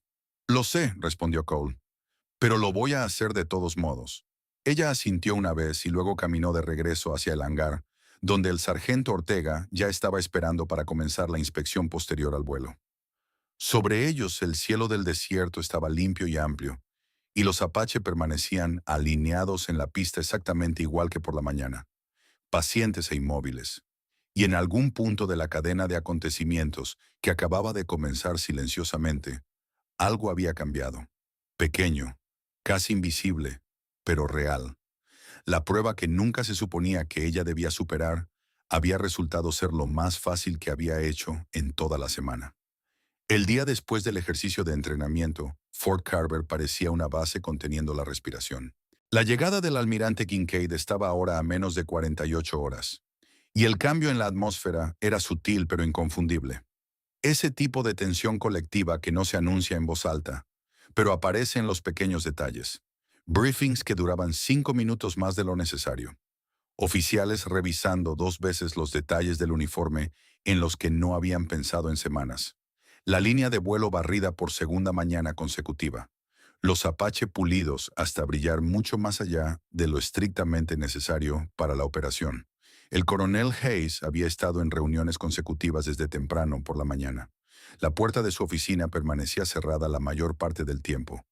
Lo sé, respondió Cole, pero lo voy a hacer de todos modos. Ella asintió una vez y luego caminó de regreso hacia el hangar, donde el sargento Ortega ya estaba esperando para comenzar la inspección posterior al vuelo. Sobre ellos el cielo del desierto estaba limpio y amplio, y los Apache permanecían alineados en la pista exactamente igual que por la mañana, pacientes e inmóviles. Y en algún punto de la cadena de acontecimientos que acababa de comenzar silenciosamente, algo había cambiado. Pequeño, casi invisible, pero real. La prueba que nunca se suponía que ella debía superar había resultado ser lo más fácil que había hecho en toda la semana. El día después del ejercicio de entrenamiento, Fort Carver parecía una base conteniendo la respiración. La llegada del almirante Kincaid estaba ahora a menos de 48 horas, y el cambio en la atmósfera era sutil pero inconfundible. Ese tipo de tensión colectiva que no se anuncia en voz alta, pero aparece en los pequeños detalles. Briefings que duraban 5 minutos más de lo necesario. Oficiales revisando 2 veces los detalles del uniforme en los que no habían pensado en semanas. La línea de vuelo barrida por segunda mañana consecutiva. Los Apache pulidos hasta brillar mucho más allá de lo estrictamente necesario para la operación. El coronel Hayes había estado en reuniones consecutivas desde temprano por la mañana. La puerta de su oficina permanecía cerrada la mayor parte del tiempo,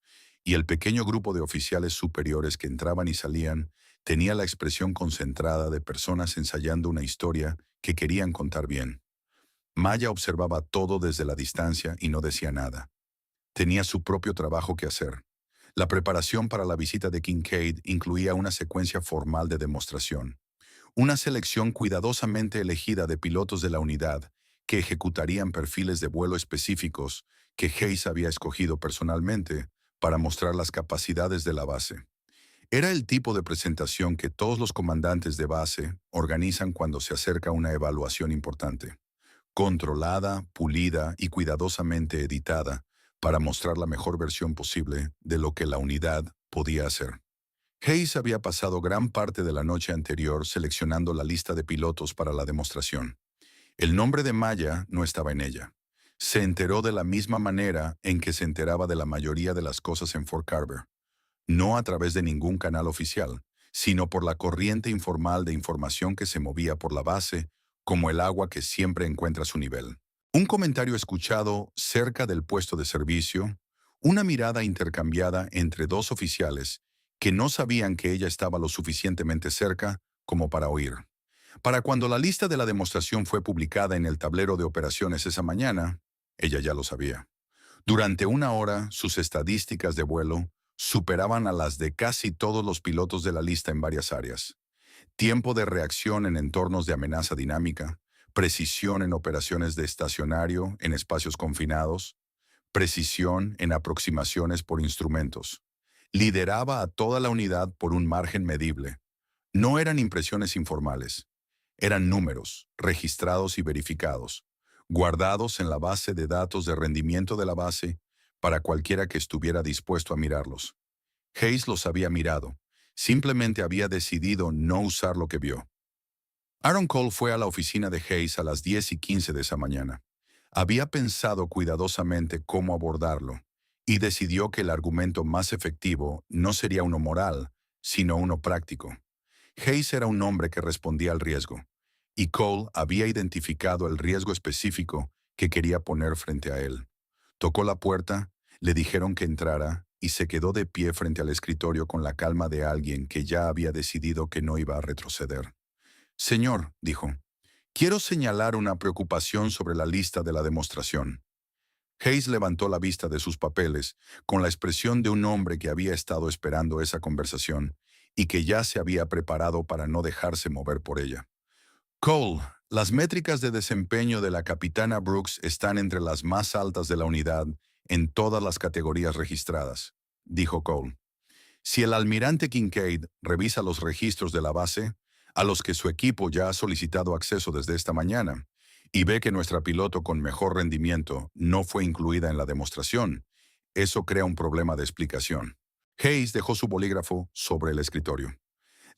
y el pequeño grupo de oficiales superiores que entraban y salían tenía la expresión concentrada de personas ensayando una historia que querían contar bien. Maya observaba todo desde la distancia y no decía nada. Tenía su propio trabajo que hacer. La preparación para la visita de Kincaid incluía una secuencia formal de demostración. Una selección cuidadosamente elegida de pilotos de la unidad que ejecutarían perfiles de vuelo específicos que Hayes había escogido personalmente para mostrar las capacidades de la base. Era el tipo de presentación que todos los comandantes de base organizan cuando se acerca una evaluación importante. Controlada, pulida y cuidadosamente editada para mostrar la mejor versión posible de lo que la unidad podía hacer. Hayes había pasado gran parte de la noche anterior seleccionando la lista de pilotos para la demostración. El nombre de Maya no estaba en ella. Se enteró de la misma manera en que se enteraba de la mayoría de las cosas en Fort Carver. No a través de ningún canal oficial, sino por la corriente informal de información que se movía por la base, como el agua que siempre encuentra su nivel. Un comentario escuchado cerca del puesto de servicio, una mirada intercambiada entre dos oficiales que no sabían que ella estaba lo suficientemente cerca como para oír. Para cuando la lista de la demostración fue publicada en el tablero de operaciones esa mañana, ella ya lo sabía. Durante una hora, sus estadísticas de vuelo superaban a las de casi todos los pilotos de la lista en varias áreas. Tiempo de reacción en entornos de amenaza dinámica, precisión en operaciones de estacionario en espacios confinados, precisión en aproximaciones por instrumentos. Lideraba a toda la unidad por un margen medible. No eran impresiones informales. Eran números, registrados y verificados, guardados en la base de datos de rendimiento de la base para cualquiera que estuviera dispuesto a mirarlos. Hayes los había mirado, simplemente había decidido no usar lo que vio. Aaron Cole fue a la oficina de Hayes a las 10:15 de esa mañana. Había pensado cuidadosamente cómo abordarlo y decidió que el argumento más efectivo no sería uno moral, sino uno práctico. Hayes era un hombre que respondía al riesgo, y Cole había identificado el riesgo específico que quería poner frente a él. Tocó la puerta, le dijeron que entrara y se quedó de pie frente al escritorio con la calma de alguien que ya había decidido que no iba a retroceder. Señor, dijo, quiero señalar una preocupación sobre la lista de la demostración. Hayes levantó la vista de sus papeles con la expresión de un hombre que había estado esperando esa conversación y que ya se había preparado para no dejarse mover por ella. Cole, las métricas de desempeño de la capitana Brooks están entre las más altas de la unidad en todas las categorías registradas, dijo Cole. Si el almirante Kincaid revisa los registros de la base, a los que su equipo ya ha solicitado acceso desde esta mañana, y ve que nuestra piloto con mejor rendimiento no fue incluida en la demostración, eso crea un problema de explicación. Hayes dejó su bolígrafo sobre el escritorio.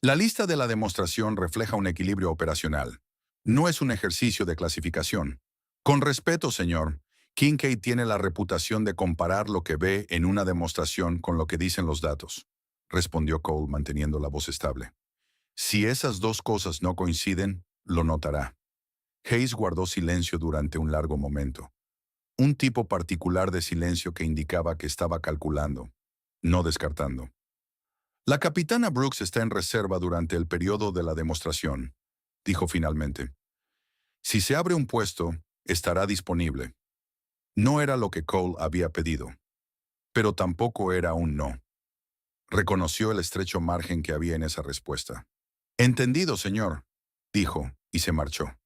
La lista de la demostración refleja un equilibrio operacional. No es un ejercicio de clasificación. Con respeto, señor, Kincaid tiene la reputación de comparar lo que ve en una demostración con lo que dicen los datos, respondió Cole manteniendo la voz estable. Si esas dos cosas no coinciden, lo notará. Hayes guardó silencio durante un largo momento. Un tipo particular de silencio que indicaba que estaba calculando, no descartando. La capitana Brooks está en reserva durante el periodo de la demostración, dijo finalmente. Si se abre un puesto, estará disponible. No era lo que Cole había pedido, pero tampoco era un no. Reconoció el estrecho margen que había en esa respuesta. Entendido, señor, dijo, y se marchó.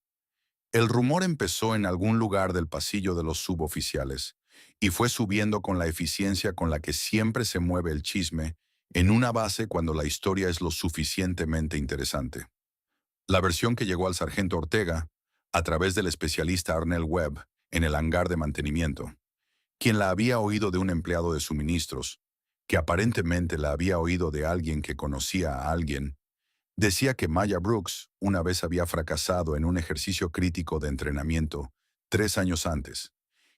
El rumor empezó en algún lugar del pasillo de los suboficiales y fue subiendo con la eficiencia con la que siempre se mueve el chisme en una base cuando la historia es lo suficientemente interesante. La versión que llegó al sargento Ortega, a través del especialista Arnell Webb, en el hangar de mantenimiento, quien la había oído de un empleado de suministros, que aparentemente la había oído de alguien que conocía a alguien, decía que Maya Brooks una vez había fracasado en un ejercicio crítico de entrenamiento 3 años antes,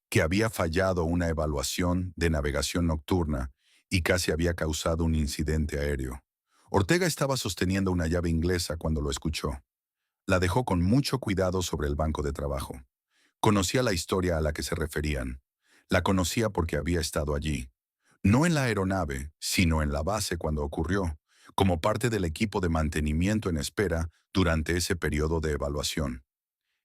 que había fallado una evaluación de navegación nocturna y casi había causado un incidente aéreo. Ortega estaba sosteniendo una llave inglesa cuando lo escuchó. La dejó con mucho cuidado sobre el banco de trabajo. Conocía la historia a la que se referían. La conocía porque había estado allí. No en la aeronave, sino en la base cuando ocurrió, como parte del equipo de mantenimiento en espera durante ese periodo de evaluación.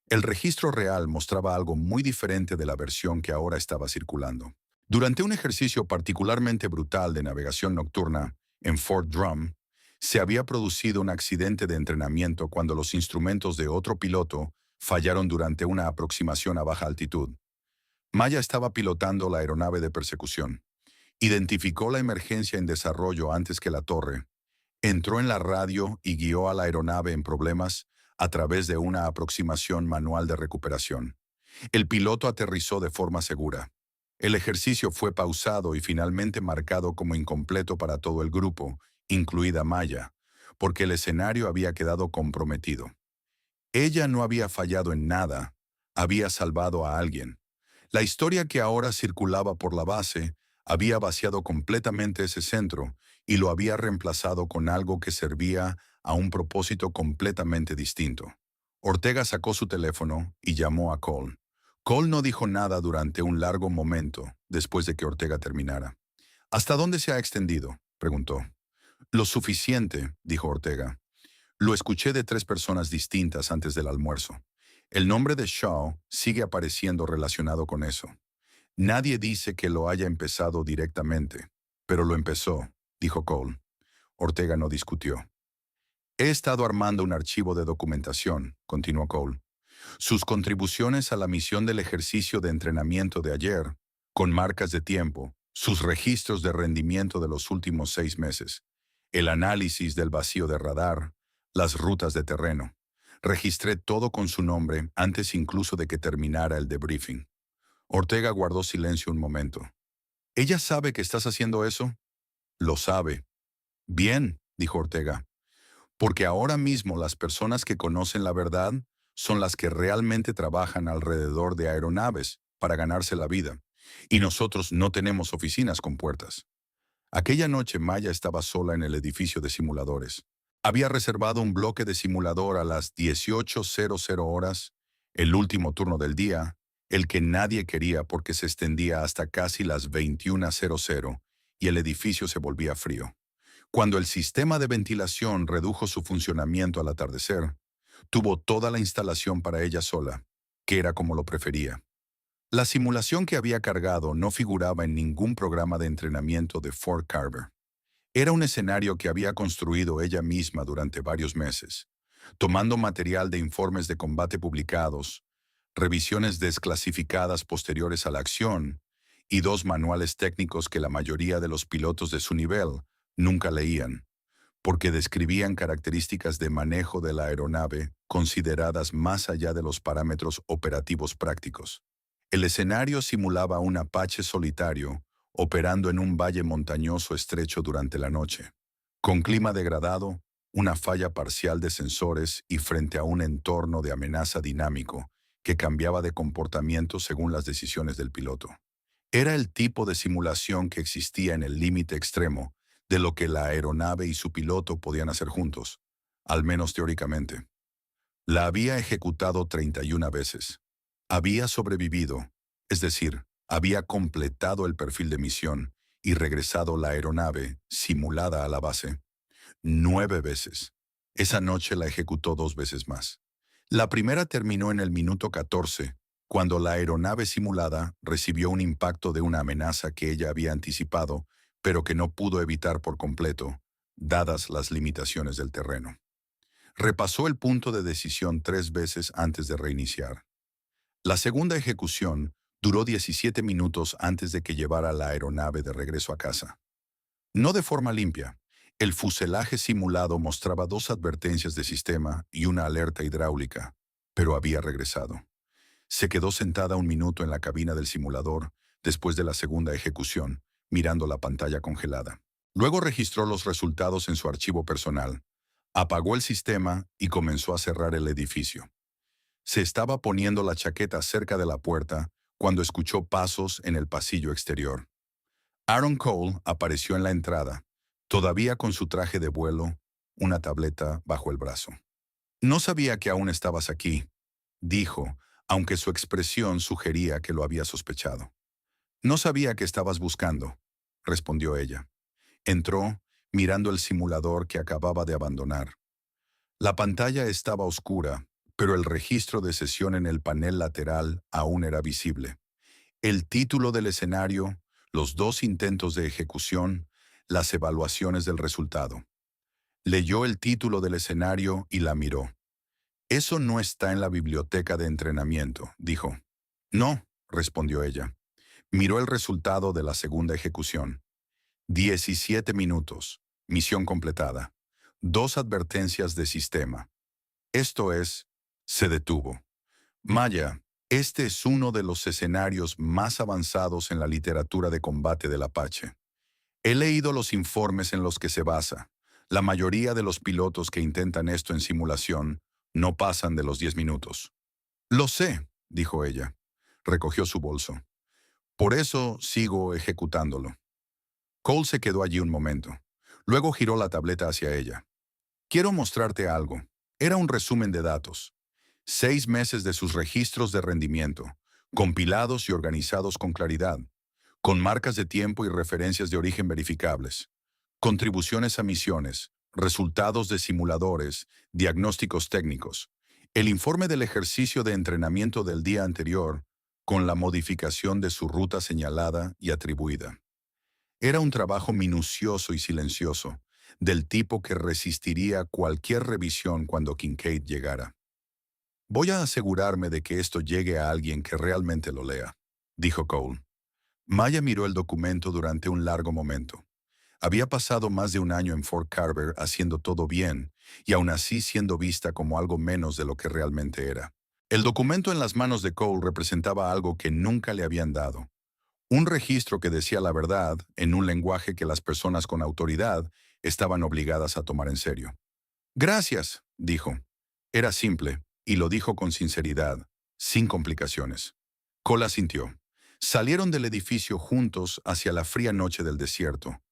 El registro real mostraba algo muy diferente de la versión que ahora estaba circulando. Durante un ejercicio particularmente brutal de navegación nocturna en Fort Drum, se había producido un accidente de entrenamiento cuando los instrumentos de otro piloto fallaron durante una aproximación a baja altitud. Maya estaba pilotando la aeronave de persecución. Identificó la emergencia en desarrollo antes que la torre, entró en la radio y guió a la aeronave en problemas a través de una aproximación manual de recuperación. El piloto aterrizó de forma segura. El ejercicio fue pausado y finalmente marcado como incompleto para todo el grupo, incluida Maya, porque el escenario había quedado comprometido. Ella no había fallado en nada, había salvado a alguien. La historia que ahora circulaba por la base había vaciado completamente ese centro y lo había reemplazado con algo que servía a un propósito completamente distinto. Ortega sacó su teléfono y llamó a Cole. Cole no dijo nada durante un largo momento después de que Ortega terminara. ¿Hasta dónde se ha extendido?, preguntó. Lo suficiente, dijo Ortega. Lo escuché de 3 personas distintas antes del almuerzo. El nombre de Shaw sigue apareciendo relacionado con eso. Nadie dice que lo haya empezado directamente, pero lo empezó, dijo Cole. Ortega no discutió. He estado armando un archivo de documentación, continuó Cole. Sus contribuciones a la misión del ejercicio de entrenamiento de ayer, con marcas de tiempo, sus registros de rendimiento de los últimos 6 meses, el análisis del vacío de radar, las rutas de terreno. Registré todo con su nombre antes incluso de que terminara el debriefing. Ortega guardó silencio un momento. ¿Ella sabe que estás haciendo eso? Lo sabe. Bien, dijo Ortega, porque ahora mismo las personas que conocen la verdad son las que realmente trabajan alrededor de aeronaves para ganarse la vida, y nosotros no tenemos oficinas con puertas. Aquella noche Maya estaba sola en el edificio de simuladores. Había reservado un bloque de simulador a las 18:00 horas, el último turno del día, el que nadie quería porque se extendía hasta casi las 21:00 y el edificio se volvía frío. Cuando el sistema de ventilación redujo su funcionamiento al atardecer, tuvo toda la instalación para ella sola, que era como lo prefería. La simulación que había cargado no figuraba en ningún programa de entrenamiento de Fort Carver. Era un escenario que había construido ella misma durante varios meses, tomando material de informes de combate publicados, revisiones desclasificadas posteriores a la acción y dos manuales técnicos que la mayoría de los pilotos de su nivel nunca leían, porque describían características de manejo de la aeronave consideradas más allá de los parámetros operativos prácticos. El escenario simulaba un Apache solitario operando en un valle montañoso estrecho durante la noche, con clima degradado, una falla parcial de sensores y frente a un entorno de amenaza dinámico que cambiaba de comportamiento según las decisiones del piloto. Era el tipo de simulación que existía en el límite extremo de lo que la aeronave y su piloto podían hacer juntos, al menos teóricamente. La había ejecutado 31 veces. Había sobrevivido, es decir, había completado el perfil de misión y regresado la aeronave, simulada a la base, 9 veces. Esa noche la ejecutó 2 veces más. La primera terminó en el minuto 14, cuando la aeronave simulada recibió un impacto de una amenaza que ella había anticipado, pero que no pudo evitar por completo, dadas las limitaciones del terreno. Repasó el punto de decisión 3 veces antes de reiniciar. La segunda ejecución duró 17 minutos antes de que llevara la aeronave de regreso a casa. No de forma limpia. El fuselaje simulado mostraba 2 advertencias de sistema y una alerta hidráulica, pero había regresado. Se quedó sentada un minuto en la cabina del simulador después de la segunda ejecución, mirando la pantalla congelada. Luego registró los resultados en su archivo personal, apagó el sistema y comenzó a cerrar el edificio. Se estaba poniendo la chaqueta cerca de la puerta cuando escuchó pasos en el pasillo exterior. Aaron Cole apareció en la entrada, todavía con su traje de vuelo, una tableta bajo el brazo. «No sabía que aún estabas aquí», dijo, aunque su expresión sugería que lo había sospechado. «No sabía que estabas buscando», respondió ella. Entró, mirando el simulador que acababa de abandonar. La pantalla estaba oscura, pero el registro de sesión en el panel lateral aún era visible. El título del escenario, los 2 intentos de ejecución, las evaluaciones del resultado. Leyó el título del escenario y la miró. «Eso no está en la biblioteca de entrenamiento», dijo. «No», respondió ella. Miró el resultado de la segunda ejecución. 17 minutos. Misión completada. 2 advertencias de sistema. Esto es, se detuvo. «Maya, este es uno de los escenarios más avanzados en la literatura de combate del Apache. He leído los informes en los que se basa. La mayoría de los pilotos que intentan esto en simulación no pasan de los 10 minutos». «Lo sé», dijo ella. Recogió su bolso. «Por eso sigo ejecutándolo». Cole se quedó allí un momento. Luego giró la tableta hacia ella. «Quiero mostrarte algo». Era un resumen de datos. 6 meses de sus registros de rendimiento, compilados y organizados con claridad, con marcas de tiempo y referencias de origen verificables. Contribuciones a misiones, resultados de simuladores, diagnósticos técnicos. El informe del ejercicio de entrenamiento del día anterior, con la modificación de su ruta señalada y atribuida. Era un trabajo minucioso y silencioso, del tipo que resistiría cualquier revisión cuando Kincaid llegara. «Voy a asegurarme de que esto llegue a alguien que realmente lo lea», dijo Cole. Maya miró el documento durante un largo momento. Había pasado más de un año en Fort Carver haciendo todo bien, y aún así siendo vista como algo menos de lo que realmente era. El documento en las manos de Cole representaba algo que nunca le habían dado. Un registro que decía la verdad en un lenguaje que las personas con autoridad estaban obligadas a tomar en serio. «Gracias», dijo. Era simple, y lo dijo con sinceridad, sin complicaciones. Cole asintió. Salieron del edificio juntos hacia la fría noche del desierto,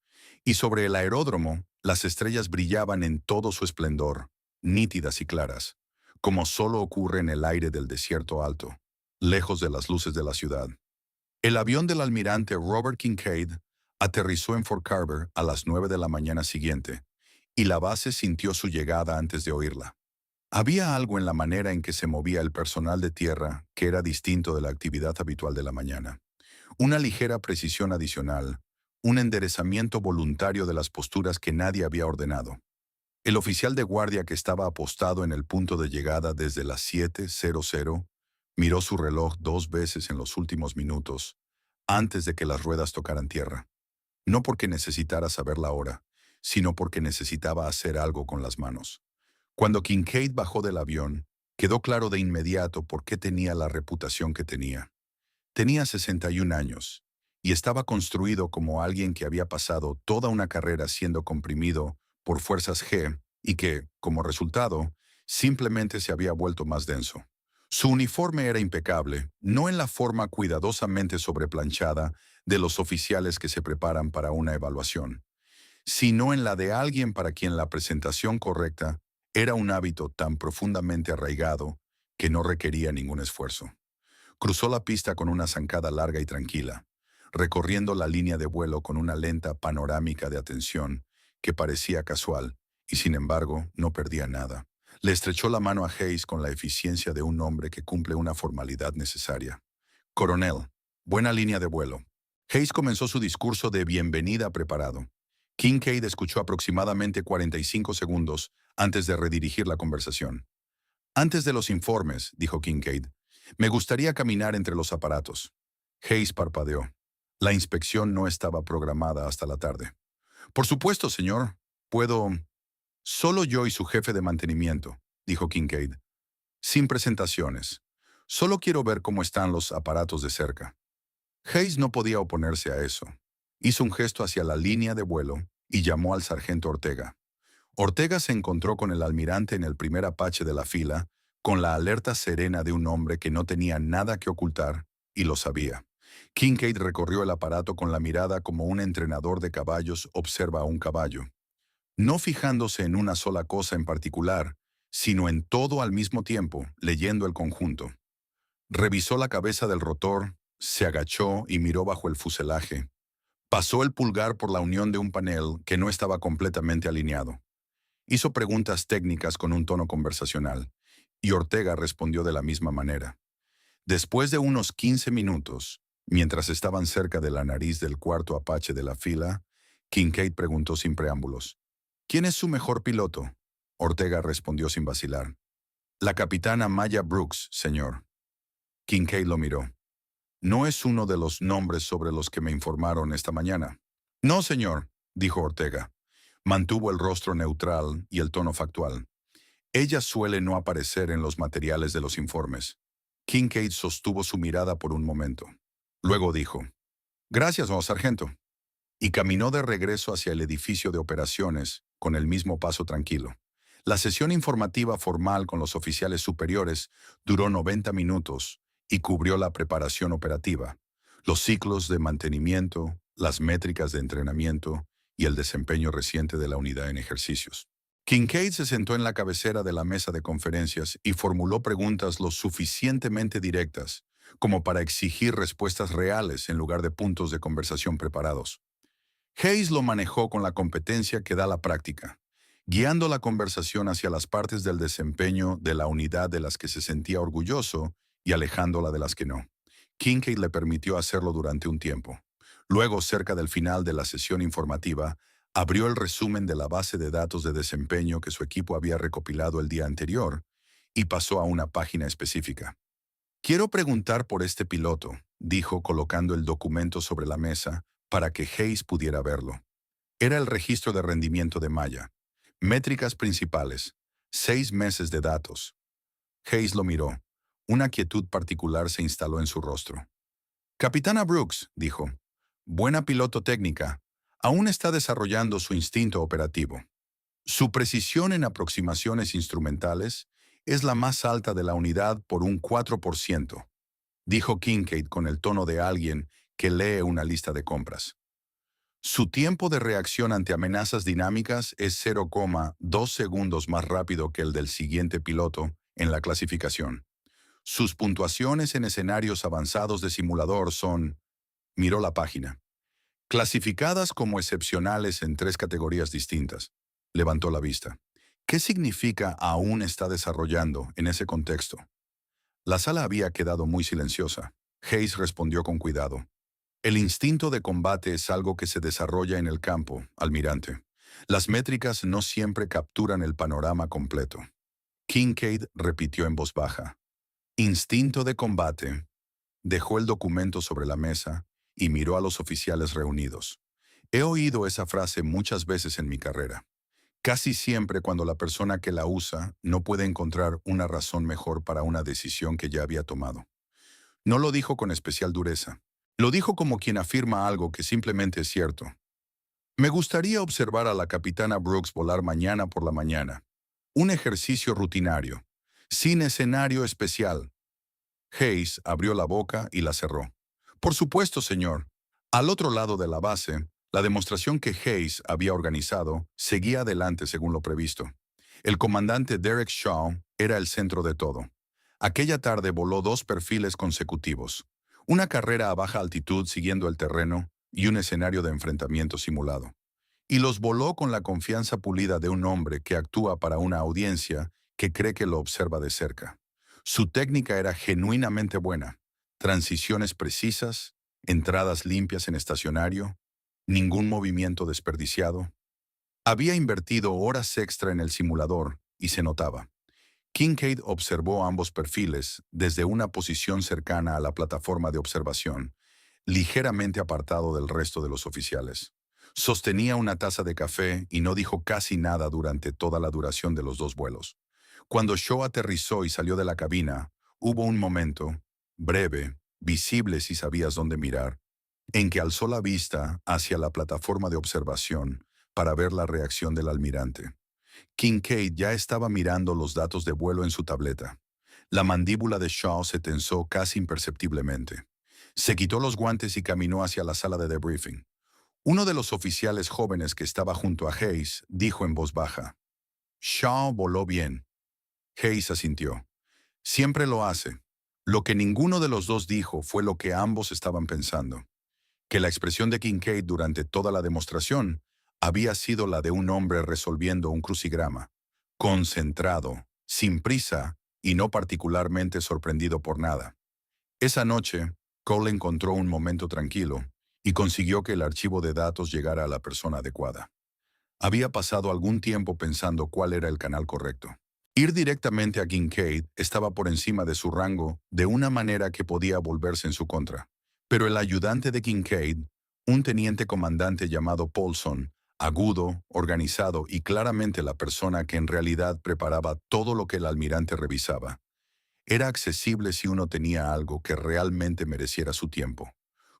y sobre el aeródromo las estrellas brillaban en todo su esplendor, nítidas y claras, como solo ocurre en el aire del desierto alto. lejos de las luces de la ciudad. El avión del almirante Robert Kincaid aterrizó en Fort Carver a las 9 de la mañana siguiente, y la base sintió su llegada antes de oírla. Había algo en la manera en que se movía el personal de tierra que era distinto de la actividad habitual de la mañana. Una ligera precisión adicional, un enderezamiento voluntario de las posturas que nadie había ordenado. El oficial de guardia que estaba apostado en el punto de llegada desde las 7:00 miró su reloj 2 veces en los últimos minutos, antes de que las ruedas tocaran tierra. No porque necesitara saber la hora, sino porque necesitaba hacer algo con las manos. Cuando Kincaid bajó del avión, quedó claro de inmediato por qué tenía la reputación que tenía. Tenía 61 años, y estaba construido como alguien que había pasado toda una carrera siendo comprimido por fuerzas G y que, como resultado, simplemente se había vuelto más denso. Su uniforme era impecable, no en la forma cuidadosamente sobreplanchada de los oficiales que se preparan para una evaluación, sino en la de alguien para quien la presentación correcta era un hábito tan profundamente arraigado que no requería ningún esfuerzo. Cruzó la pista con una zancada larga y tranquila, recorriendo la línea de vuelo con una lenta panorámica de atención que parecía casual, y sin embargo no perdía nada. Le estrechó la mano a Hayes con la eficiencia de un hombre que cumple una formalidad necesaria. Coronel, buena línea de vuelo. Hayes comenzó su discurso de bienvenida preparado. Kincaid escuchó aproximadamente 45 segundos antes de redirigir la conversación. Antes de los informes, dijo Kincaid, me gustaría caminar entre los aparatos. Hayes parpadeó. La inspección no estaba programada hasta la tarde. Por supuesto, señor. Puedo... Solo yo y su jefe de mantenimiento, dijo Kincaid. Sin presentaciones. Solo quiero ver cómo están los aparatos de cerca. Hayes no podía oponerse a eso. Hizo un gesto hacia la línea de vuelo y llamó al sargento Ortega. Ortega se encontró con el almirante en el primer Apache de la fila, con la alerta serena de un hombre que no tenía nada que ocultar, y lo sabía. Kincaid recorrió el aparato con la mirada como un entrenador de caballos observa a un caballo, no fijándose en una sola cosa en particular, sino en todo al mismo tiempo, leyendo el conjunto. Revisó la cabeza del rotor, se agachó y miró bajo el fuselaje. Pasó el pulgar por la unión de un panel que no estaba completamente alineado. Hizo preguntas técnicas con un tono conversacional, y Ortega respondió de la misma manera. Después de unos 15 minutos, mientras estaban cerca de la nariz del cuarto Apache de la fila, Kincaid preguntó sin preámbulos, ¿quién es su mejor piloto? Ortega respondió sin vacilar. La capitana Maya Brooks, señor. Kincaid lo miró. No es uno de los nombres sobre los que me informaron esta mañana. No, señor, dijo Ortega. Mantuvo el rostro neutral y el tono factual. Ella suele no aparecer en los materiales de los informes. Kincaid sostuvo su mirada por un momento. Luego dijo, «Gracias, sargento», y caminó de regreso hacia el edificio de operaciones con el mismo paso tranquilo. La sesión informativa formal con los oficiales superiores duró 90 minutos y cubrió la preparación operativa, los ciclos de mantenimiento, las métricas de entrenamiento y el desempeño reciente de la unidad en ejercicios. Kincaid se sentó en la cabecera de la mesa de conferencias y formuló preguntas lo suficientemente directas como para exigir respuestas reales en lugar de puntos de conversación preparados. Hayes lo manejó con la competencia que da la práctica, guiando la conversación hacia las partes del desempeño de la unidad de las que se sentía orgulloso y alejándola de las que no. Kincaid le permitió hacerlo durante un tiempo. Luego, cerca del final de la sesión informativa, abrió el resumen de la base de datos de desempeño que su equipo había recopilado el día anterior y pasó a una página específica. «Quiero preguntar por este piloto», dijo colocando el documento sobre la mesa para que Hayes pudiera verlo. Era el registro de rendimiento de Maya. Métricas principales. 6 meses de datos. Hayes lo miró. Una quietud particular se instaló en su rostro. «Capitana Brooks», dijo, «buena piloto técnica. Aún está desarrollando su instinto operativo. Su precisión en aproximaciones instrumentales es la más alta de la unidad por un 4%, dijo Kincaid con el tono de alguien que lee una lista de compras. Su tiempo de reacción ante amenazas dinámicas es 0,2 segundos más rápido que el del siguiente piloto en la clasificación. Sus puntuaciones en escenarios avanzados de simulador son, miró la página, clasificadas como excepcionales en 3 categorías distintas. Levantó la vista. ¿Qué significa aún está desarrollando en ese contexto? La sala había quedado muy silenciosa. Hayes respondió con cuidado. El instinto de combate es algo que se desarrolla en el campo, almirante. Las métricas no siempre capturan el panorama completo. Kincaid repitió en voz baja. Instinto de combate. Dejó el documento sobre la mesa y miró a los oficiales reunidos. He oído esa frase muchas veces en mi carrera. Casi siempre cuando la persona que la usa no puede encontrar una razón mejor para una decisión que ya había tomado. No lo dijo con especial dureza. Lo dijo como quien afirma algo que simplemente es cierto. Me gustaría observar a la capitana Brooks volar mañana por la mañana. Un ejercicio rutinario, sin escenario especial. Hayes abrió la boca y la cerró. Por supuesto, señor. Al otro lado de la base, la demostración que Hayes había organizado seguía adelante según lo previsto. El comandante Derek Shaw era el centro de todo. Aquella tarde voló 2 perfiles consecutivos. Una carrera a baja altitud siguiendo el terreno y un escenario de enfrentamiento simulado. Y los voló con la confianza pulida de un hombre que actúa para una audiencia que cree que lo observa de cerca. Su técnica era genuinamente buena. Transiciones precisas, entradas limpias en estacionario, ningún movimiento desperdiciado. Había invertido horas extra en el simulador y se notaba. Kincaid observó ambos perfiles desde una posición cercana a la plataforma de observación, ligeramente apartado del resto de los oficiales. Sostenía una taza de café y no dijo casi nada durante toda la duración de los 2 vuelos. Cuando Shaw aterrizó y salió de la cabina, hubo un momento, breve, visible si sabías dónde mirar, en que alzó la vista hacia la plataforma de observación para ver la reacción del almirante. Kincaid ya estaba mirando los datos de vuelo en su tableta. La mandíbula de Shaw se tensó casi imperceptiblemente. Se quitó los guantes y caminó hacia la sala de debriefing. Uno de los oficiales jóvenes que estaba junto a Hayes dijo en voz baja, «Shaw voló bien». Hayes asintió. Siempre lo hace. Lo que ninguno de los dos dijo fue lo que ambos estaban pensando. Que la expresión de Kincaid durante toda la demostración había sido la de un hombre resolviendo un crucigrama, concentrado, sin prisa y no particularmente sorprendido por nada. Esa noche, Cole encontró un momento tranquilo y consiguió que el archivo de datos llegara a la persona adecuada. Había pasado algún tiempo pensando cuál era el canal correcto. Ir directamente a Kincaid estaba por encima de su rango de una manera que podía volverse en su contra. Pero el ayudante de Kincaid, un teniente comandante llamado Paulson, agudo, organizado y claramente la persona que en realidad preparaba todo lo que el almirante revisaba, era accesible si uno tenía algo que realmente mereciera su tiempo.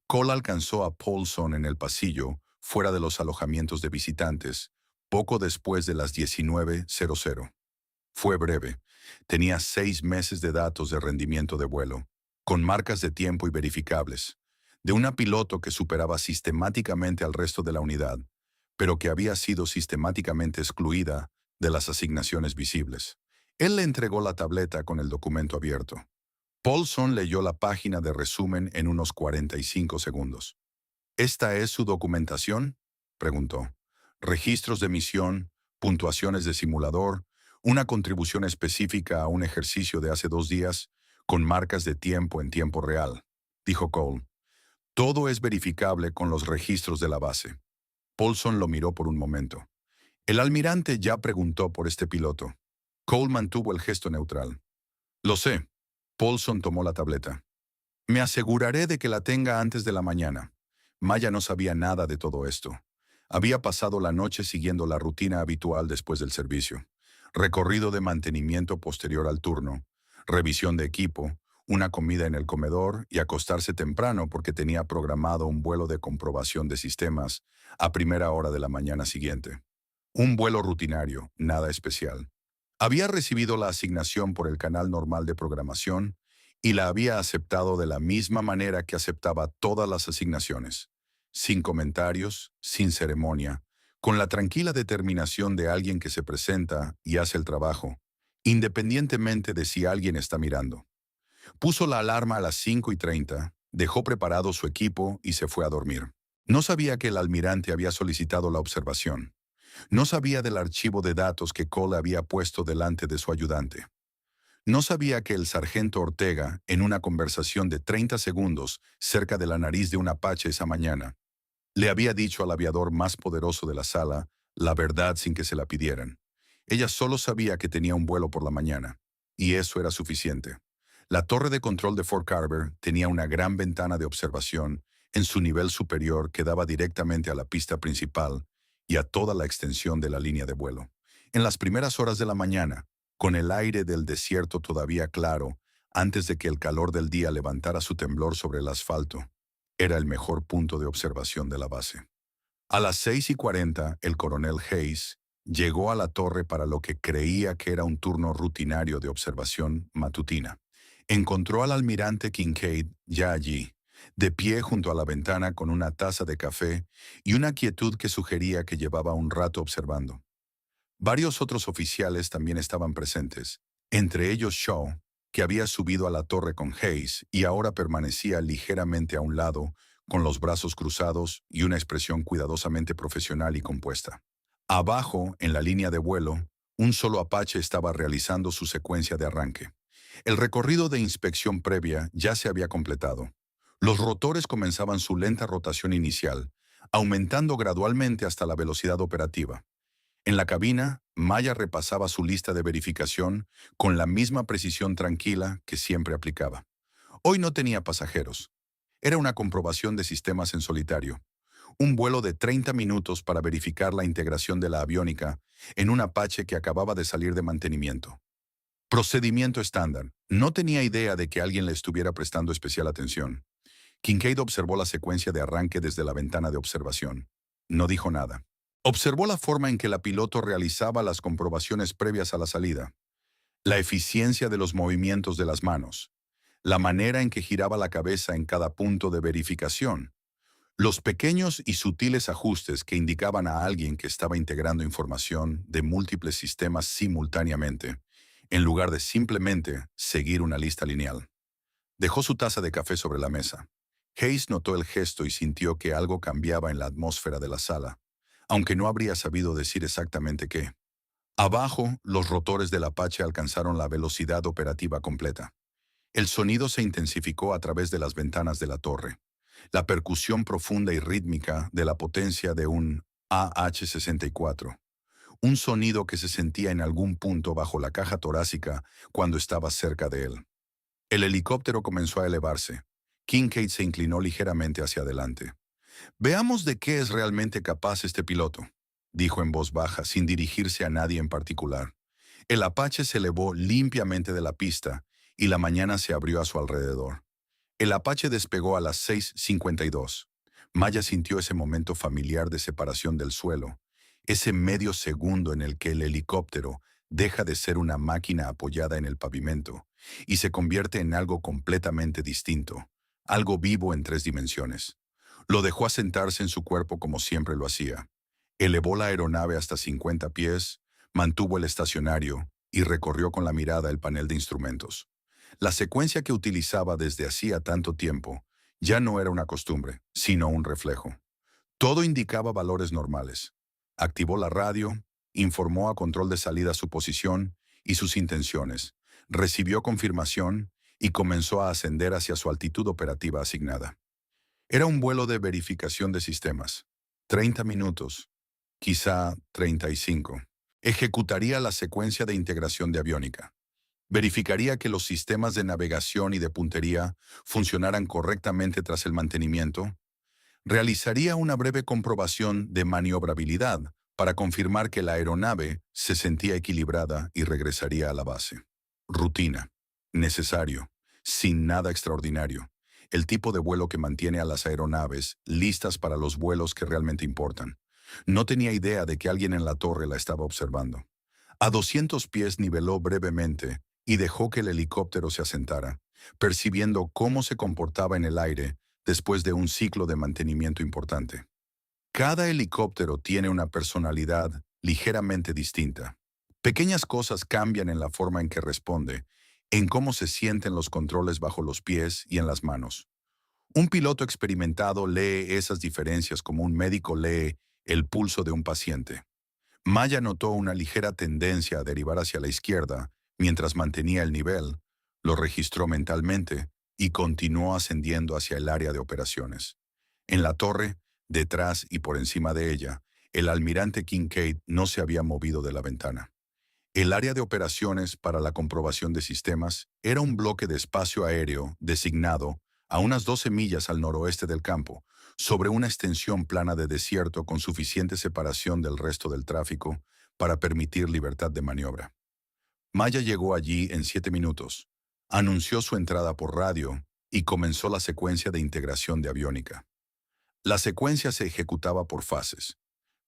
Cole alcanzó a Paulson en el pasillo, fuera de los alojamientos de visitantes, poco después de las 19:00. Fue breve. Tenía 6 meses de datos de rendimiento de vuelo, con marcas de tiempo y verificables, de una piloto que superaba sistemáticamente al resto de la unidad, pero que había sido sistemáticamente excluida de las asignaciones visibles. Él le entregó la tableta con el documento abierto. Paulson leyó la página de resumen en unos 45 segundos. ¿Esta es su documentación?, preguntó. Registros de misión, puntuaciones de simulador, una contribución específica a un ejercicio de hace 2 días, con marcas de tiempo en tiempo real, dijo Cole. Todo es verificable con los registros de la base. Paulson lo miró por un momento. El almirante ya preguntó por este piloto. Cole mantuvo el gesto neutral. Lo sé. Paulson tomó la tableta. Me aseguraré de que la tenga antes de la mañana. Maya no sabía nada de todo esto. Había pasado la noche siguiendo la rutina habitual después del servicio. Recorrido de mantenimiento posterior al turno, revisión de equipo, una comida en el comedor y acostarse temprano porque tenía programado un vuelo de comprobación de sistemas a primera hora de la mañana siguiente. Un vuelo rutinario, nada especial. Había recibido la asignación por el canal normal de programación y la había aceptado de la misma manera que aceptaba todas las asignaciones, sin comentarios, sin ceremonia, con la tranquila determinación de alguien que se presenta y hace el trabajo, independientemente de si alguien está mirando. Puso la alarma a las 5:30, dejó preparado su equipo y se fue a dormir. No sabía que el almirante había solicitado la observación. No sabía del archivo de datos que Cole había puesto delante de su ayudante. No sabía que el sargento Ortega, en una conversación de 30 segundos cerca de la nariz de un apache esa mañana, le había dicho al aviador más poderoso de la sala la verdad sin que se la pidieran. Ella solo sabía que tenía un vuelo por la mañana, y eso era suficiente. La torre de control de Fort Carver tenía una gran ventana de observación en su nivel superior que daba directamente a la pista principal y a toda la extensión de la línea de vuelo. En las primeras horas de la mañana, con el aire del desierto todavía claro, antes de que el calor del día levantara su temblor sobre el asfalto, era el mejor punto de observación de la base. A las 6:40, el coronel Hayes llegó a la torre para lo que creía que era un turno rutinario de observación matutina. Encontró al almirante Kincaid ya allí, de pie junto a la ventana con una taza de café y una quietud que sugería que llevaba un rato observando. Varios otros oficiales también estaban presentes, entre ellos Shaw, que había subido a la torre con Hayes y ahora permanecía ligeramente a un lado, con los brazos cruzados y una expresión cuidadosamente profesional y compuesta. Abajo, en la línea de vuelo, un solo Apache estaba realizando su secuencia de arranque. El recorrido de inspección previa ya se había completado. Los rotores comenzaban su lenta rotación inicial, aumentando gradualmente hasta la velocidad operativa. En la cabina, Maya repasaba su lista de verificación con la misma precisión tranquila que siempre aplicaba. Hoy no tenía pasajeros. Era una comprobación de sistemas en solitario. Un vuelo de 30 minutos para verificar la integración de la aviónica en un Apache que acababa de salir de mantenimiento. Procedimiento estándar. No tenía idea de que alguien le estuviera prestando especial atención. Kincaid observó la secuencia de arranque desde la ventana de observación. No dijo nada. Observó la forma en que la piloto realizaba las comprobaciones previas a la salida, la eficiencia de los movimientos de las manos, la manera en que giraba la cabeza en cada punto de verificación, los pequeños y sutiles ajustes que indicaban a alguien que estaba integrando información de múltiples sistemas simultáneamente, en lugar de simplemente seguir una lista lineal. Dejó su taza de café sobre la mesa. Hayes notó el gesto y sintió que algo cambiaba en la atmósfera de la sala, aunque no habría sabido decir exactamente qué. Abajo, los rotores del Apache alcanzaron la velocidad operativa completa. El sonido se intensificó a través de las ventanas de la torre. La percusión profunda y rítmica de la potencia de un AH-64. Un sonido que se sentía en algún punto bajo la caja torácica cuando estaba cerca de él. El helicóptero comenzó a elevarse. Kincaid se inclinó ligeramente hacia adelante. Veamos de qué es realmente capaz este piloto, dijo en voz baja, sin dirigirse a nadie en particular. El Apache se elevó limpiamente de la pista y la mañana se abrió a su alrededor. El Apache despegó a las 6:52. Maya sintió ese momento familiar de separación del suelo, ese medio segundo en el que el helicóptero deja de ser una máquina apoyada en el pavimento y se convierte en algo completamente distinto, algo vivo en 3 dimensiones. Lo dejó asentarse en su cuerpo como siempre lo hacía. Elevó la aeronave hasta 50 pies, mantuvo el estacionario y recorrió con la mirada el panel de instrumentos. La secuencia que utilizaba desde hacía tanto tiempo ya no era una costumbre, sino un reflejo. Todo indicaba valores normales. Activó la radio, informó a control de salida su posición y sus intenciones, recibió confirmación y comenzó a ascender hacia su altitud operativa asignada. Era un vuelo de verificación de sistemas. 30 minutos, quizá 35. Ejecutaría la secuencia de integración de aviónica. Verificaría que los sistemas de navegación y de puntería funcionaran correctamente tras el mantenimiento. Realizaría una breve comprobación de maniobrabilidad para confirmar que la aeronave se sentía equilibrada y regresaría a la base. Rutina. Necesario. Sin nada extraordinario. El tipo de vuelo que mantiene a las aeronaves listas para los vuelos que realmente importan. No tenía idea de que alguien en la torre la estaba observando. A 200 pies niveló brevemente y dejó que el helicóptero se asentara, percibiendo cómo se comportaba en el aire después de un ciclo de mantenimiento importante. Cada helicóptero tiene una personalidad ligeramente distinta. Pequeñas cosas cambian en la forma en que responde, en cómo se sienten los controles bajo los pies y en las manos. Un piloto experimentado lee esas diferencias como un médico lee el pulso de un paciente. Maya notó una ligera tendencia a derivar hacia la izquierda mientras mantenía el nivel, lo registró mentalmente y continuó ascendiendo hacia el área de operaciones. En la torre, detrás y por encima de ella, el almirante Kincaid no se había movido de la ventana. El área de operaciones para la comprobación de sistemas era un bloque de espacio aéreo designado a unas 12 millas al noroeste del campo, sobre una extensión plana de desierto con suficiente separación del resto del tráfico para permitir libertad de maniobra. Maya llegó allí en 7 minutos, anunció su entrada por radio y comenzó la secuencia de integración de aviónica. La secuencia se ejecutaba por fases.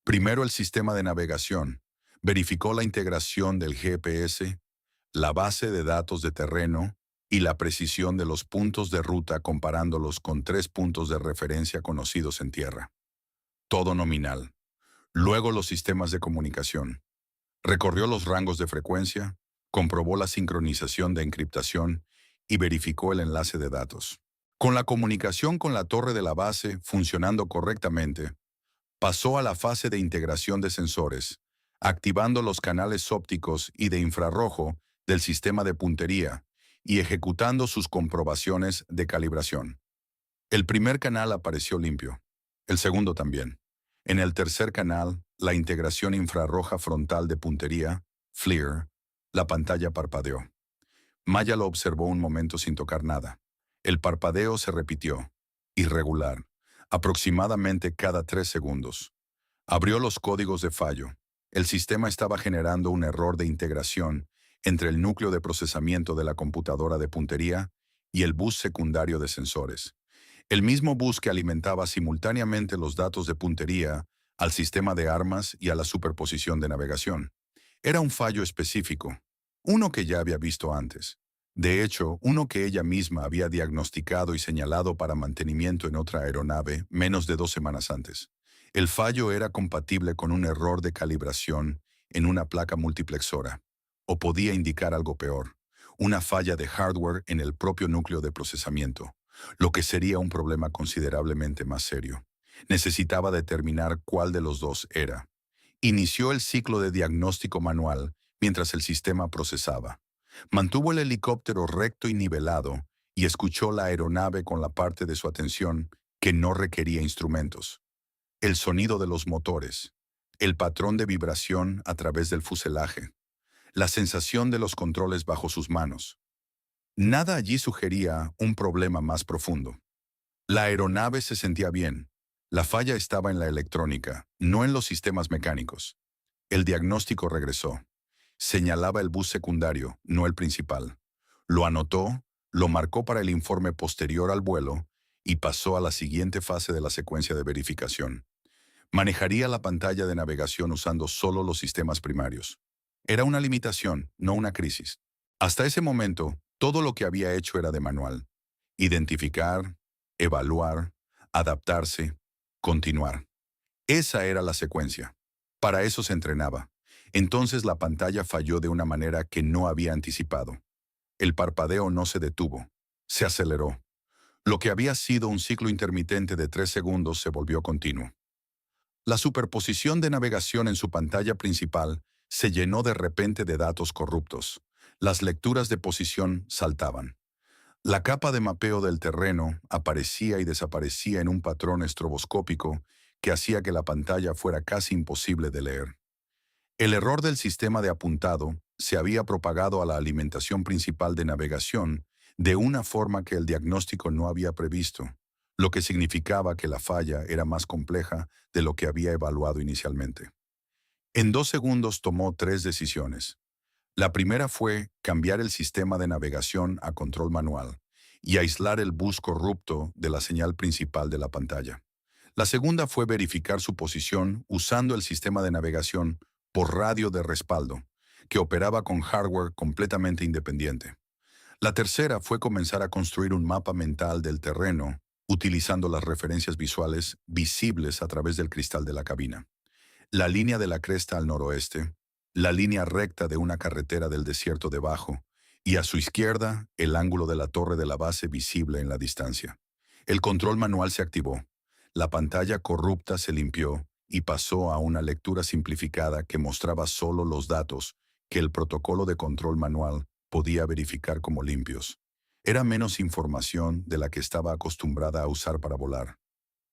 Primero el sistema de navegación verificó la integración del GPS, la base de datos de terreno y la precisión de los puntos de ruta comparándolos con 3 puntos de referencia conocidos en tierra. Todo nominal. Luego los sistemas de comunicación. Recorrió los rangos de frecuencia, comprobó la sincronización de encriptación y verificó el enlace de datos. Con la comunicación con la torre de la base funcionando correctamente, pasó a la fase de integración de sensores, activando los canales ópticos y de infrarrojo del sistema de puntería y ejecutando sus comprobaciones de calibración. El primer canal apareció limpio, el segundo también. En el tercer canal, la integración infrarroja frontal de puntería, FLIR, la pantalla parpadeó. Maya lo observó un momento sin tocar nada. El parpadeo se repitió, irregular, aproximadamente cada 3 segundos. Abrió los códigos de fallo. El sistema estaba generando un error de integración entre el núcleo de procesamiento de la computadora de puntería y el bus secundario de sensores. El mismo bus que alimentaba simultáneamente los datos de puntería al sistema de armas y a la superposición de navegación. Era un fallo específico, uno que ya había visto antes. De hecho, uno que ella misma había diagnosticado y señalado para mantenimiento en otra aeronave menos de 2 semanas antes. El fallo era compatible con un error de calibración en una placa multiplexora, o podía indicar algo peor, una falla de hardware en el propio núcleo de procesamiento, lo que sería un problema considerablemente más serio. Necesitaba determinar cuál de los dos era. Inició el ciclo de diagnóstico manual mientras el sistema procesaba. Mantuvo el helicóptero recto y nivelado y escuchó la aeronave con la parte de su atención que no requería instrumentos. El sonido de los motores, el patrón de vibración a través del fuselaje, la sensación de los controles bajo sus manos. Nada allí sugería un problema más profundo. La aeronave se sentía bien. La falla estaba en la electrónica, no en los sistemas mecánicos. El diagnóstico regresó. Señalaba el bus secundario, no el principal. Lo anotó, lo marcó para el informe posterior al vuelo y pasó a la siguiente fase de la secuencia de verificación. Manejaría la pantalla de navegación usando solo los sistemas primarios. Era una limitación, no una crisis. Hasta ese momento, todo lo que había hecho era de manual. Identificar, evaluar, adaptarse, continuar. Esa era la secuencia. Para eso se entrenaba. Entonces la pantalla falló de una manera que no había anticipado. El parpadeo no se detuvo. Se aceleró. Lo que había sido un ciclo intermitente de 3 segundos se volvió continuo. La superposición de navegación en su pantalla principal se llenó de repente de datos corruptos. Las lecturas de posición saltaban. La capa de mapeo del terreno aparecía y desaparecía en un patrón estroboscópico que hacía que la pantalla fuera casi imposible de leer. El error del sistema de apuntado se había propagado a la alimentación principal de navegación de una forma que el diagnóstico no había previsto, lo que significaba que la falla era más compleja de lo que había evaluado inicialmente. En 2 segundos tomó 3 decisiones. La primera fue cambiar el sistema de navegación a control manual y aislar el bus corrupto de la señal principal de la pantalla. La segunda fue verificar su posición usando el sistema de navegación por radio de respaldo, que operaba con hardware completamente independiente. La tercera fue comenzar a construir un mapa mental del terreno utilizando las referencias visuales visibles a través del cristal de la cabina. La línea de la cresta al noroeste, la línea recta de una carretera del desierto debajo y a su izquierda el ángulo de la torre de la base visible en la distancia. El control manual se activó. La pantalla corrupta se limpió y pasó a una lectura simplificada que mostraba solo los datos que el protocolo de control manual podía verificar como limpios. Era menos información de la que estaba acostumbrada a usar para volar,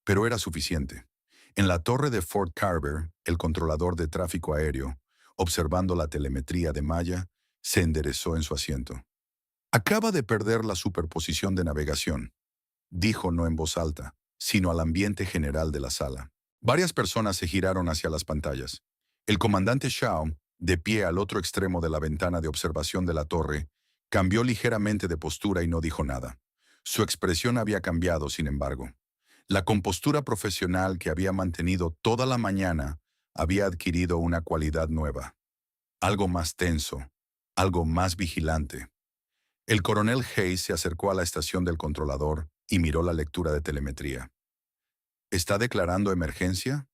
pero era suficiente. En la torre de Fort Carver, el controlador de tráfico aéreo, observando la telemetría de Maya, se enderezó en su asiento. Acaba de perder la superposición de navegación, dijo no en voz alta, sino al ambiente general de la sala. Varias personas se giraron hacia las pantallas. El comandante Shaw, de pie al otro extremo de la ventana de observación de la torre, cambió ligeramente de postura y no dijo nada. Su expresión había cambiado, sin embargo. La compostura profesional que había mantenido toda la mañana había adquirido una cualidad nueva. Algo más tenso, algo más vigilante. El coronel Hayes se acercó a la estación del controlador y miró la lectura de telemetría. ¿Está declarando emergencia?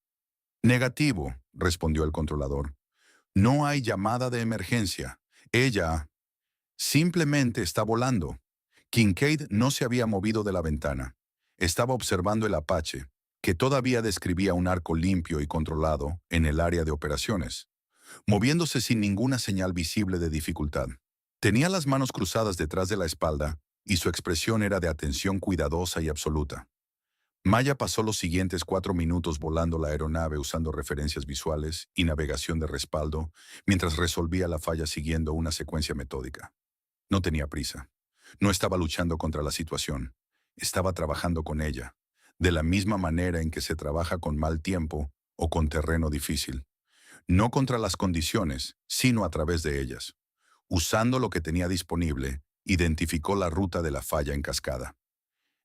Negativo, respondió el controlador. No hay llamada de emergencia. Ella simplemente está volando. Kincaid no se había movido de la ventana. Estaba observando el Apache, que todavía describía un arco limpio y controlado en el área de operaciones, moviéndose sin ninguna señal visible de dificultad. Tenía las manos cruzadas detrás de la espalda y su expresión era de atención cuidadosa y absoluta. Maya pasó los siguientes 4 minutos volando la aeronave usando referencias visuales y navegación de respaldo mientras resolvía la falla siguiendo una secuencia metódica. No tenía prisa. No estaba luchando contra la situación. Estaba trabajando con ella, de la misma manera en que se trabaja con mal tiempo o con terreno difícil. No contra las condiciones, sino a través de ellas. Usando lo que tenía disponible, identificó la ruta de la falla en cascada.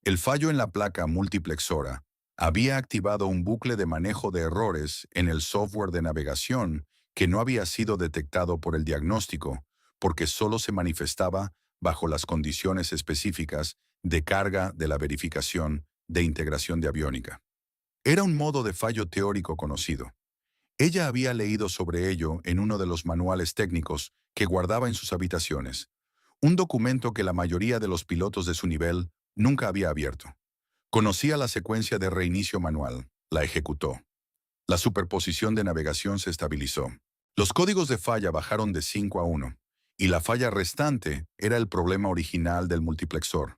El fallo en la placa multiplexora había activado un bucle de manejo de errores en el software de navegación que no había sido detectado por el diagnóstico, porque solo se manifestaba bajo las condiciones específicas de carga de la verificación de integración de aviónica. Era un modo de fallo teórico conocido. Ella había leído sobre ello en uno de los manuales técnicos que guardaba en sus habitaciones, un documento que la mayoría de los pilotos de su nivel nunca había abierto. Conocía la secuencia de reinicio manual, la ejecutó. La superposición de navegación se estabilizó. Los códigos de falla bajaron de 5 a 1, y la falla restante era el problema original del multiplexor,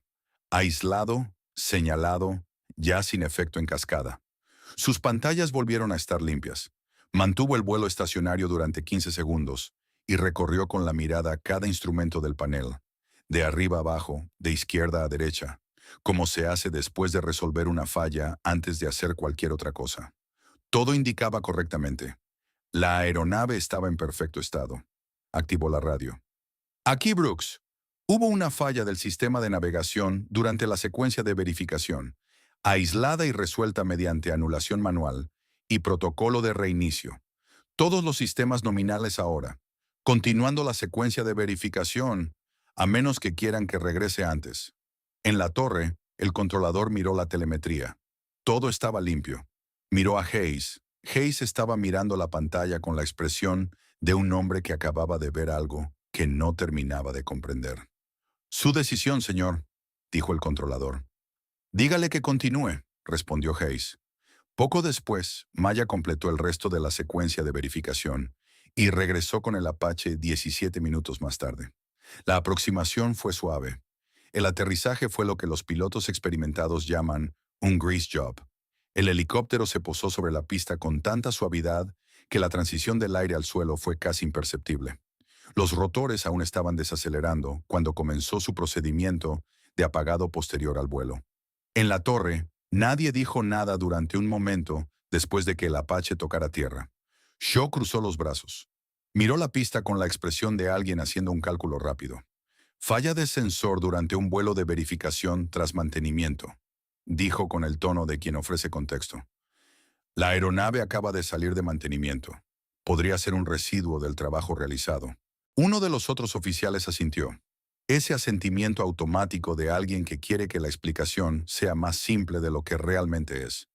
aislado, señalado, ya sin efecto en cascada. Sus pantallas volvieron a estar limpias. Mantuvo el vuelo estacionario durante 15 segundos y recorrió con la mirada cada instrumento del panel, de arriba a abajo, de izquierda a derecha, como se hace después de resolver una falla antes de hacer cualquier otra cosa. Todo indicaba correctamente. La aeronave estaba en perfecto estado. Activó la radio. Aquí Brooks. Hubo una falla del sistema de navegación durante la secuencia de verificación, aislada y resuelta mediante anulación manual y protocolo de reinicio. Todos los sistemas nominales ahora, continuando la secuencia de verificación, a menos que quieran que regrese antes. En la torre, el controlador miró la telemetría. Todo estaba limpio. Miró a Hayes. Hayes estaba mirando la pantalla con la expresión de un hombre que acababa de ver algo que no terminaba de comprender. Su decisión, señor, dijo el controlador. Dígale que continúe, respondió Hayes. Poco después, Maya completó el resto de la secuencia de verificación y regresó con el Apache 17 minutos más tarde. La aproximación fue suave. El aterrizaje fue lo que los pilotos experimentados llaman un grease job. El helicóptero se posó sobre la pista con tanta suavidad que la transición del aire al suelo fue casi imperceptible. Los rotores aún estaban desacelerando cuando comenzó su procedimiento de apagado posterior al vuelo. En la torre, nadie dijo nada durante un momento después de que el Apache tocara tierra. Shaw cruzó los brazos. Miró la pista con la expresión de alguien haciendo un cálculo rápido. Falla de sensor durante un vuelo de verificación tras mantenimiento, dijo con el tono de quien ofrece contexto. La aeronave acaba de salir de mantenimiento. Podría ser un residuo del trabajo realizado. Uno de los otros oficiales asintió. Ese asentimiento automático de alguien que quiere que la explicación sea más simple de lo que realmente es.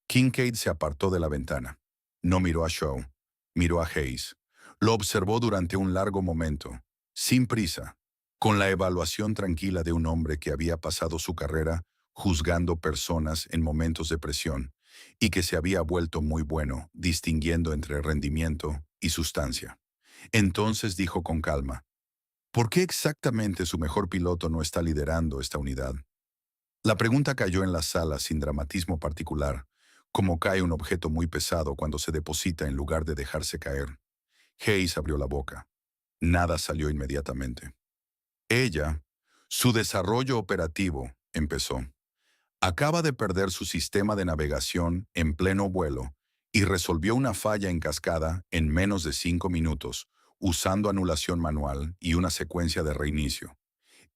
Kincaid se apartó de la ventana. No miró a Shaw. Miró a Hayes. Lo observó durante un largo momento, sin prisa, con la evaluación tranquila de un hombre que había pasado su carrera juzgando personas en momentos de presión y que se había vuelto muy bueno distinguiendo entre rendimiento y sustancia. Entonces dijo con calma, ¿por qué exactamente su mejor piloto no está liderando esta unidad? La pregunta cayó en la sala sin dramatismo particular, como cae un objeto muy pesado cuando se deposita en lugar de dejarse caer. Hayes abrió la boca. Nada salió inmediatamente. Ella, su desarrollo operativo, empezó. Acaba de perder su sistema de navegación en pleno vuelo y resolvió una falla en cascada en menos de 5 minutos, usando anulación manual y una secuencia de reinicio.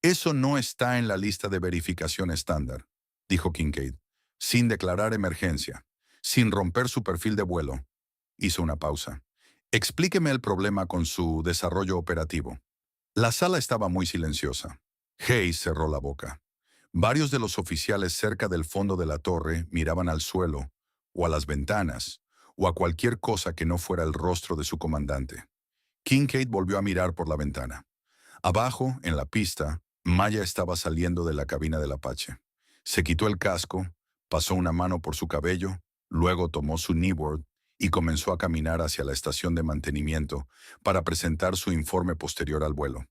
Eso no está en la lista de verificación estándar, dijo Kincaid, sin declarar emergencia, sin romper su perfil de vuelo. Hizo una pausa. Explíqueme el problema con su desarrollo operativo. La sala estaba muy silenciosa. Hayes cerró la boca. Varios de los oficiales cerca del fondo de la torre miraban al suelo, o a las ventanas, o a cualquier cosa que no fuera el rostro de su comandante. Kincaid volvió a mirar por la ventana. Abajo, en la pista, Maya estaba saliendo de la cabina del Apache. Se quitó el casco, pasó una mano por su cabello, luego tomó su kneeboard y comenzó a caminar hacia la estación de mantenimiento para presentar su informe posterior al vuelo.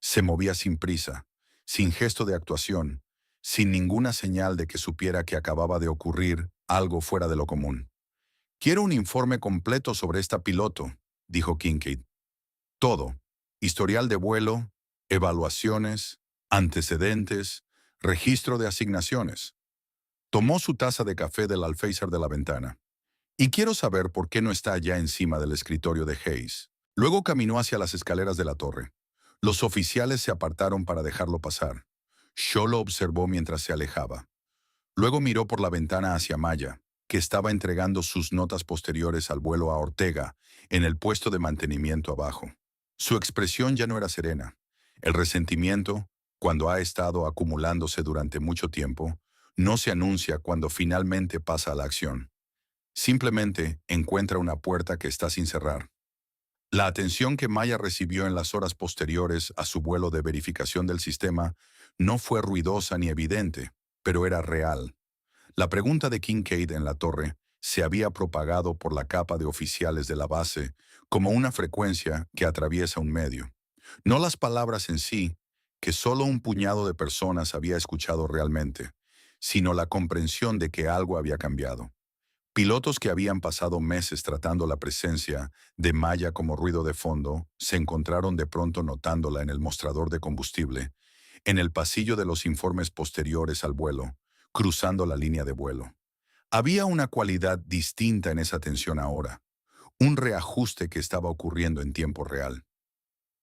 Se movía sin prisa, sin gesto de actuación, sin ninguna señal de que supiera que acababa de ocurrir algo fuera de lo común. «Quiero un informe completo sobre esta piloto», dijo Kincaid. «Todo. Historial de vuelo, evaluaciones, antecedentes, registro de asignaciones». Tomó su taza de café del alféizar de la ventana. «Y quiero saber por qué no está allá encima del escritorio de Hayes». Luego caminó hacia las escaleras de la torre. Los oficiales se apartaron para dejarlo pasar. Shaw lo observó mientras se alejaba. Luego miró por la ventana hacia Maya, que estaba entregando sus notas posteriores al vuelo a Ortega, en el puesto de mantenimiento abajo. Su expresión ya no era serena. El resentimiento, cuando ha estado acumulándose durante mucho tiempo, no se anuncia cuando finalmente pasa a la acción. Simplemente encuentra una puerta que está sin cerrar. La atención que Maya recibió en las horas posteriores a su vuelo de verificación del sistema no fue ruidosa ni evidente, pero era real. La pregunta de Kincaid en la torre se había propagado por la capa de oficiales de la base como una frecuencia que atraviesa un medio. No las palabras en sí, que solo un puñado de personas había escuchado realmente, sino la comprensión de que algo había cambiado. Pilotos que habían pasado meses tratando la presencia de Maya como ruido de fondo se encontraron de pronto notándola en el mostrador de combustible, en el pasillo de los informes posteriores al vuelo, cruzando la línea de vuelo. Había una cualidad distinta en esa tensión ahora, un reajuste que estaba ocurriendo en tiempo real.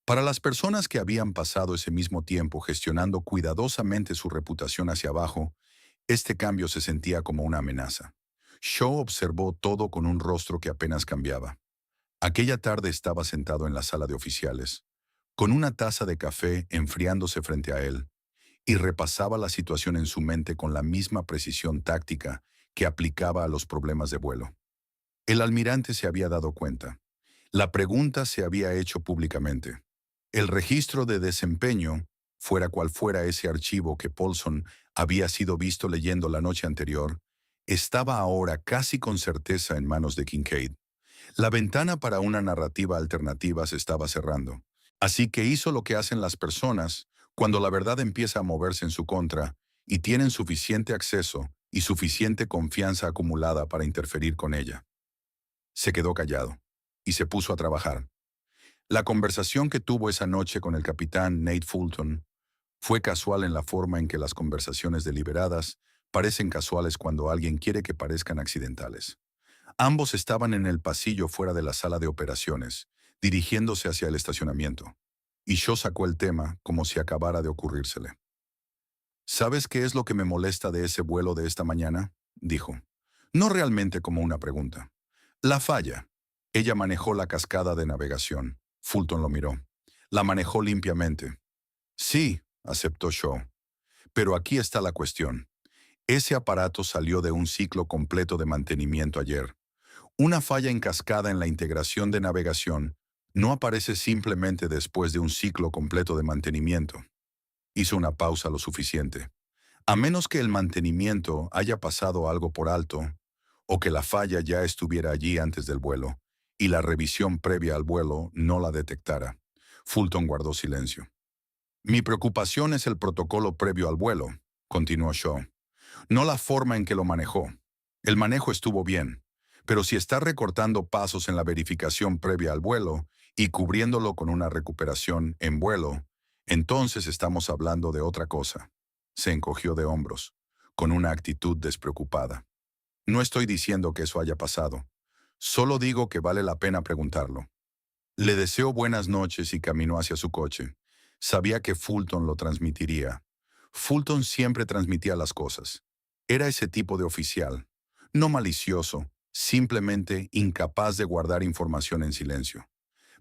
Para las personas que habían pasado ese mismo tiempo gestionando cuidadosamente su reputación hacia abajo, este cambio se sentía como una amenaza. Shaw observó todo con un rostro que apenas cambiaba. Aquella tarde estaba sentado en la sala de oficiales, con una taza de café enfriándose frente a él, y repasaba la situación en su mente con la misma precisión táctica que aplicaba a los problemas de vuelo. El almirante se había dado cuenta. La pregunta se había hecho públicamente. El registro de desempeño, fuera cual fuera ese archivo que Paulson había sido visto leyendo la noche anterior, estaba ahora casi con certeza en manos de Kincaid. La ventana para una narrativa alternativa se estaba cerrando. Así que hizo lo que hacen las personas cuando la verdad empieza a moverse en su contra y tienen suficiente acceso y suficiente confianza acumulada para interferir con ella. Se quedó callado y se puso a trabajar. La conversación que tuvo esa noche con el capitán Nate Fulton fue casual en la forma en que las conversaciones deliberadas parecen casuales cuando alguien quiere que parezcan accidentales. Ambos estaban en el pasillo fuera de la sala de operaciones, dirigiéndose hacia el estacionamiento. Y Shaw sacó el tema como si acabara de ocurrírsele. «¿Sabes qué es lo que me molesta de ese vuelo de esta mañana?», dijo. No realmente como una pregunta. La falla. Ella manejó la cascada de navegación. Fulton lo miró. La manejó limpiamente. «Sí», aceptó Shaw. «Pero aquí está la cuestión. Ese aparato salió de un ciclo completo de mantenimiento ayer. Una falla en cascada en la integración de navegación No aparece simplemente después de un ciclo completo de mantenimiento. Hizo una pausa lo suficiente. A menos que el mantenimiento haya pasado algo por alto, o que la falla ya estuviera allí antes del vuelo, y la revisión previa al vuelo no la detectara. Fulton guardó silencio. Mi preocupación es el protocolo previo al vuelo, continuó Shaw, no la forma en que lo manejó. El manejo estuvo bien, pero si está recortando pasos en la verificación previa al vuelo y cubriéndolo con una recuperación en vuelo, entonces estamos hablando de otra cosa. Se encogió de hombros, con una actitud despreocupada. No estoy diciendo que eso haya pasado. Solo digo que vale la pena preguntarlo. Le deseó buenas noches y caminó hacia su coche. Sabía que Fulton lo transmitiría. Fulton siempre transmitía las cosas. Era ese tipo de oficial. No malicioso, simplemente incapaz de guardar información en silencio.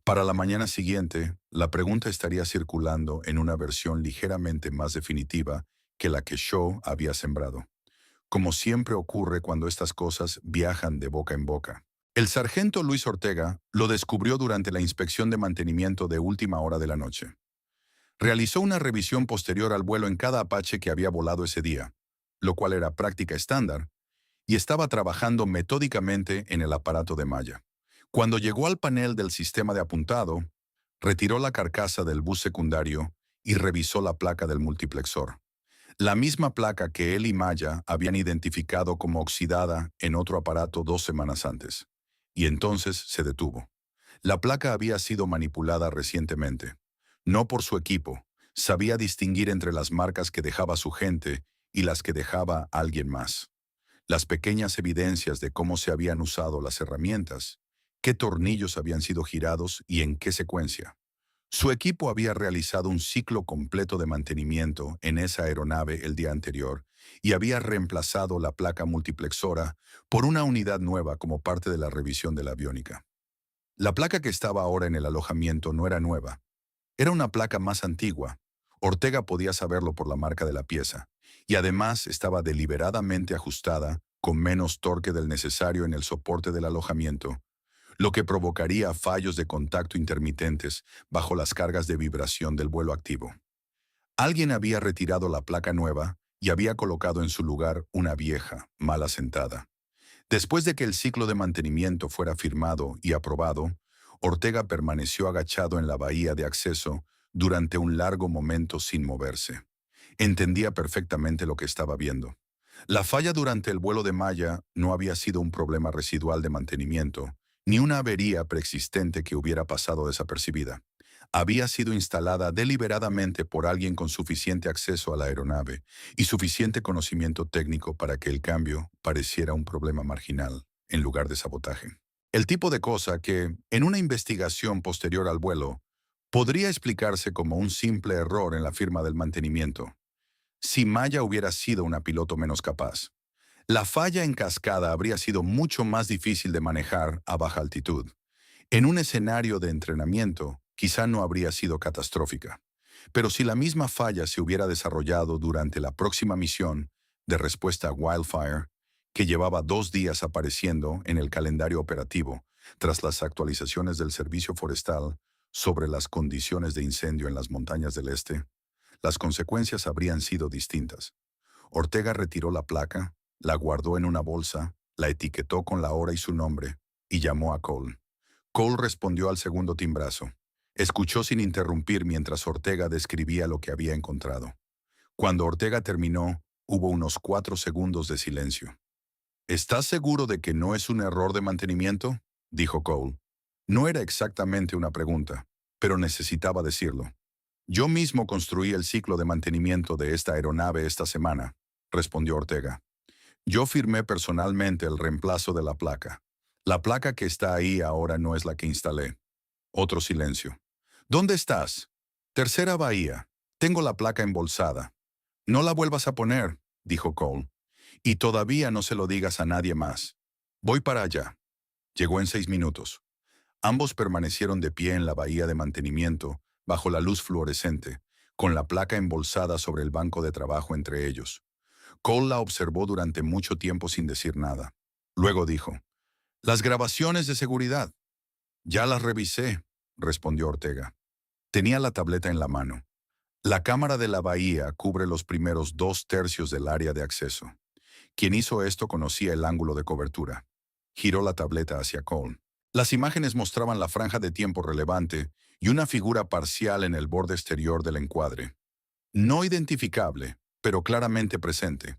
Para la mañana siguiente, la pregunta estaría circulando en una versión ligeramente más definitiva que la que Shaw había sembrado. Como siempre ocurre cuando estas cosas viajan de boca en boca. El sargento Luis Ortega lo descubrió durante la inspección de mantenimiento de última hora de la noche. Realizó una revisión posterior al vuelo en cada Apache que había volado ese día, lo cual era práctica estándar, y estaba trabajando metódicamente en el aparato de malla. Cuando llegó al panel del sistema de apuntado, retiró la carcasa del bus secundario y revisó la placa del multiplexor. La misma placa que él y Maya habían identificado como oxidada en otro aparato 2 semanas antes. Y entonces se detuvo. La placa había sido manipulada recientemente. No por su equipo. Sabía distinguir entre las marcas que dejaba su gente y las que dejaba alguien más. Las pequeñas evidencias de cómo se habían usado las herramientas, qué tornillos habían sido girados y en qué secuencia. Su equipo había realizado un ciclo completo de mantenimiento en esa aeronave el día anterior y había reemplazado la placa multiplexora por una unidad nueva como parte de la revisión de la aviónica. La placa que estaba ahora en el alojamiento no era nueva, era una placa más antigua. Ortega podía saberlo por la marca de la pieza, y además estaba deliberadamente ajustada con menos torque del necesario en el soporte del alojamiento, lo que provocaría fallos de contacto intermitentes bajo las cargas de vibración del vuelo activo. Alguien había retirado la placa nueva y había colocado en su lugar una vieja, mal asentada. Después de que el ciclo de mantenimiento fuera firmado y aprobado, Ortega permaneció agachado en la bahía de acceso durante un largo momento sin moverse. Entendía perfectamente lo que estaba viendo. La falla durante el vuelo de Maya no había sido un problema residual de mantenimiento, ni una avería preexistente que hubiera pasado desapercibida. Había sido instalada deliberadamente por alguien con suficiente acceso a la aeronave y suficiente conocimiento técnico para que el cambio pareciera un problema marginal, en lugar de sabotaje. El tipo de cosa que, en una investigación posterior al vuelo, podría explicarse como un simple error en la firma del mantenimiento, si Maya hubiera sido una piloto menos capaz. La falla en cascada habría sido mucho más difícil de manejar a baja altitud. En un escenario de entrenamiento, quizá no habría sido catastrófica. Pero si la misma falla se hubiera desarrollado durante la próxima misión de respuesta a Wildfire, que llevaba 2 días apareciendo en el calendario operativo, tras las actualizaciones del Servicio Forestal sobre las condiciones de incendio en las montañas del este, las consecuencias habrían sido distintas. Ortega retiró la placa, la guardó en una bolsa, la etiquetó con la hora y su nombre, y llamó a Cole. Cole respondió al segundo timbrazo. Escuchó sin interrumpir mientras Ortega describía lo que había encontrado. Cuando Ortega terminó, hubo unos 4 segundos de silencio. ¿Estás seguro de que no es un error de mantenimiento?, dijo Cole. No era exactamente una pregunta, pero necesitaba decirlo. Yo mismo construí el ciclo de mantenimiento de esta aeronave esta semana, respondió Ortega. Yo firmé personalmente el reemplazo de la placa. La placa que está ahí ahora no es la que instalé. Otro silencio. ¿Dónde estás? Tercera bahía. Tengo la placa embolsada. No la vuelvas a poner, dijo Cole. Y todavía no se lo digas a nadie más. Voy para allá. Llegó en 6 minutos. Ambos permanecieron de pie en la bahía de mantenimiento, bajo la luz fluorescente, con la placa embolsada sobre el banco de trabajo entre ellos. Cole la observó durante mucho tiempo sin decir nada. Luego dijo, «Las grabaciones de seguridad. Ya las revisé. respondió Ortega. Tenía la tableta en la mano. La cámara de la bahía cubre los primeros 2/3 del área de acceso. Quien hizo esto conocía el ángulo de cobertura. Giró la tableta hacia Cole. Las imágenes mostraban la franja de tiempo relevante y una figura parcial en el borde exterior del encuadre. No identificable, pero claramente presente.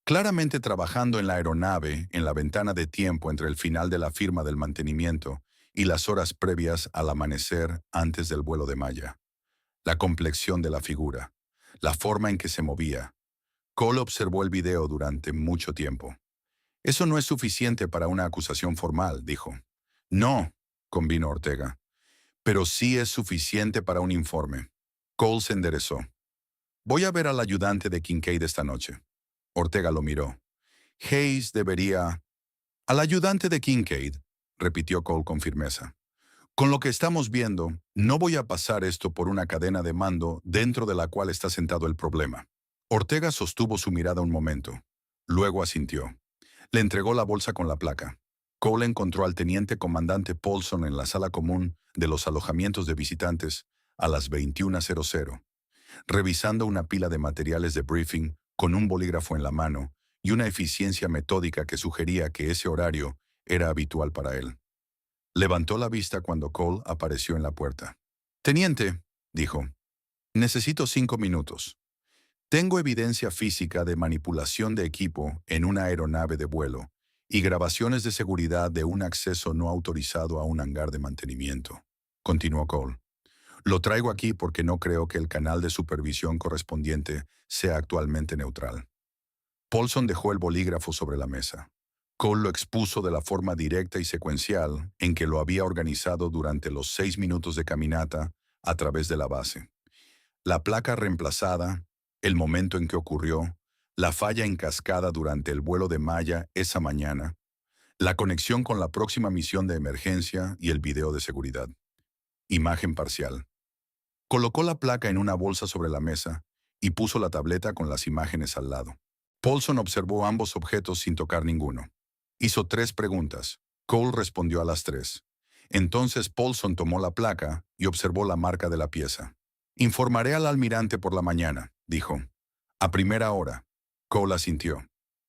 Claramente trabajando en la aeronave en la ventana de tiempo entre el final de la firma del mantenimiento y las horas previas al amanecer antes del vuelo de Maya. La complexión de la figura, la forma en que se movía. Cole observó el video durante mucho tiempo. Eso no es suficiente para una acusación formal, dijo. No, convino Ortega, pero sí es suficiente para un informe. Cole se enderezó. Voy a ver al ayudante de Kincaid esta noche. Ortega lo miró. Hayes debería... Al ayudante de Kincaid, repitió Cole con firmeza. Con lo que estamos viendo, no voy a pasar esto por una cadena de mando dentro de la cual está sentado el problema. Ortega sostuvo su mirada un momento. Luego asintió. Le entregó la bolsa con la placa. Cole encontró al teniente comandante Paulson en la sala común de los alojamientos de visitantes a las 21:00, revisando una pila de materiales de briefing con un bolígrafo en la mano y una eficiencia metódica que sugería que ese horario era habitual para él. Levantó la vista cuando Cole apareció en la puerta. «Teniente», dijo, «necesito 5 minutos. Tengo evidencia física de manipulación de equipo en una aeronave de vuelo y grabaciones de seguridad de un acceso no autorizado a un hangar de mantenimiento», continuó Cole. «Lo traigo aquí porque no creo que el canal de supervisión correspondiente sea actualmente neutral». Paulson dejó el bolígrafo sobre la mesa. Cole lo expuso de la forma directa y secuencial en que lo había organizado durante los 6 minutos de caminata a través de la base. La placa reemplazada, el momento en que ocurrió, la falla en cascada durante el vuelo de Maya esa mañana, la conexión con la próxima misión de emergencia y el video de seguridad. Imagen parcial. Colocó la placa en una bolsa sobre la mesa y puso la tableta con las imágenes al lado. Paulson observó ambos objetos sin tocar ninguno. Hizo 3 preguntas. Cole respondió a las 3. Entonces Paulson tomó la placa y observó la marca de la pieza. «Informaré al almirante por la mañana», dijo. «A primera hora». Cole asintió.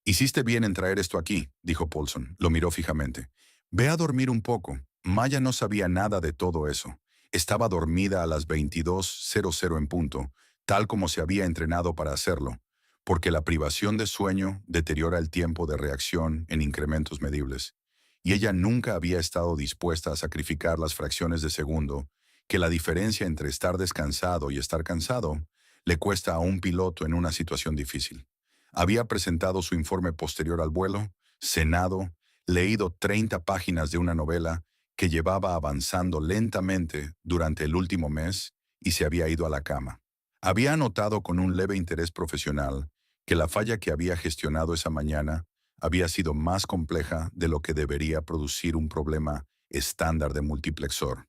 «Hiciste bien en traer esto aquí», dijo Paulson. Lo miró fijamente. «Ve a dormir un poco». Maya no sabía nada de todo eso. Estaba dormida a las 22:00 en punto, tal como se había entrenado para hacerlo, porque la privación de sueño deteriora el tiempo de reacción en incrementos medibles, y ella nunca había estado dispuesta a sacrificar las fracciones de segundo que la diferencia entre estar descansado y estar cansado le cuesta a un piloto en una situación difícil. Había presentado su informe posterior al vuelo, cenado, leído 30 páginas de una novela que llevaba avanzando lentamente durante el último mes y se había ido a la cama. Había notado con un leve interés profesional que la falla que había gestionado esa mañana había sido más compleja de lo que debería producir un problema estándar de multiplexor.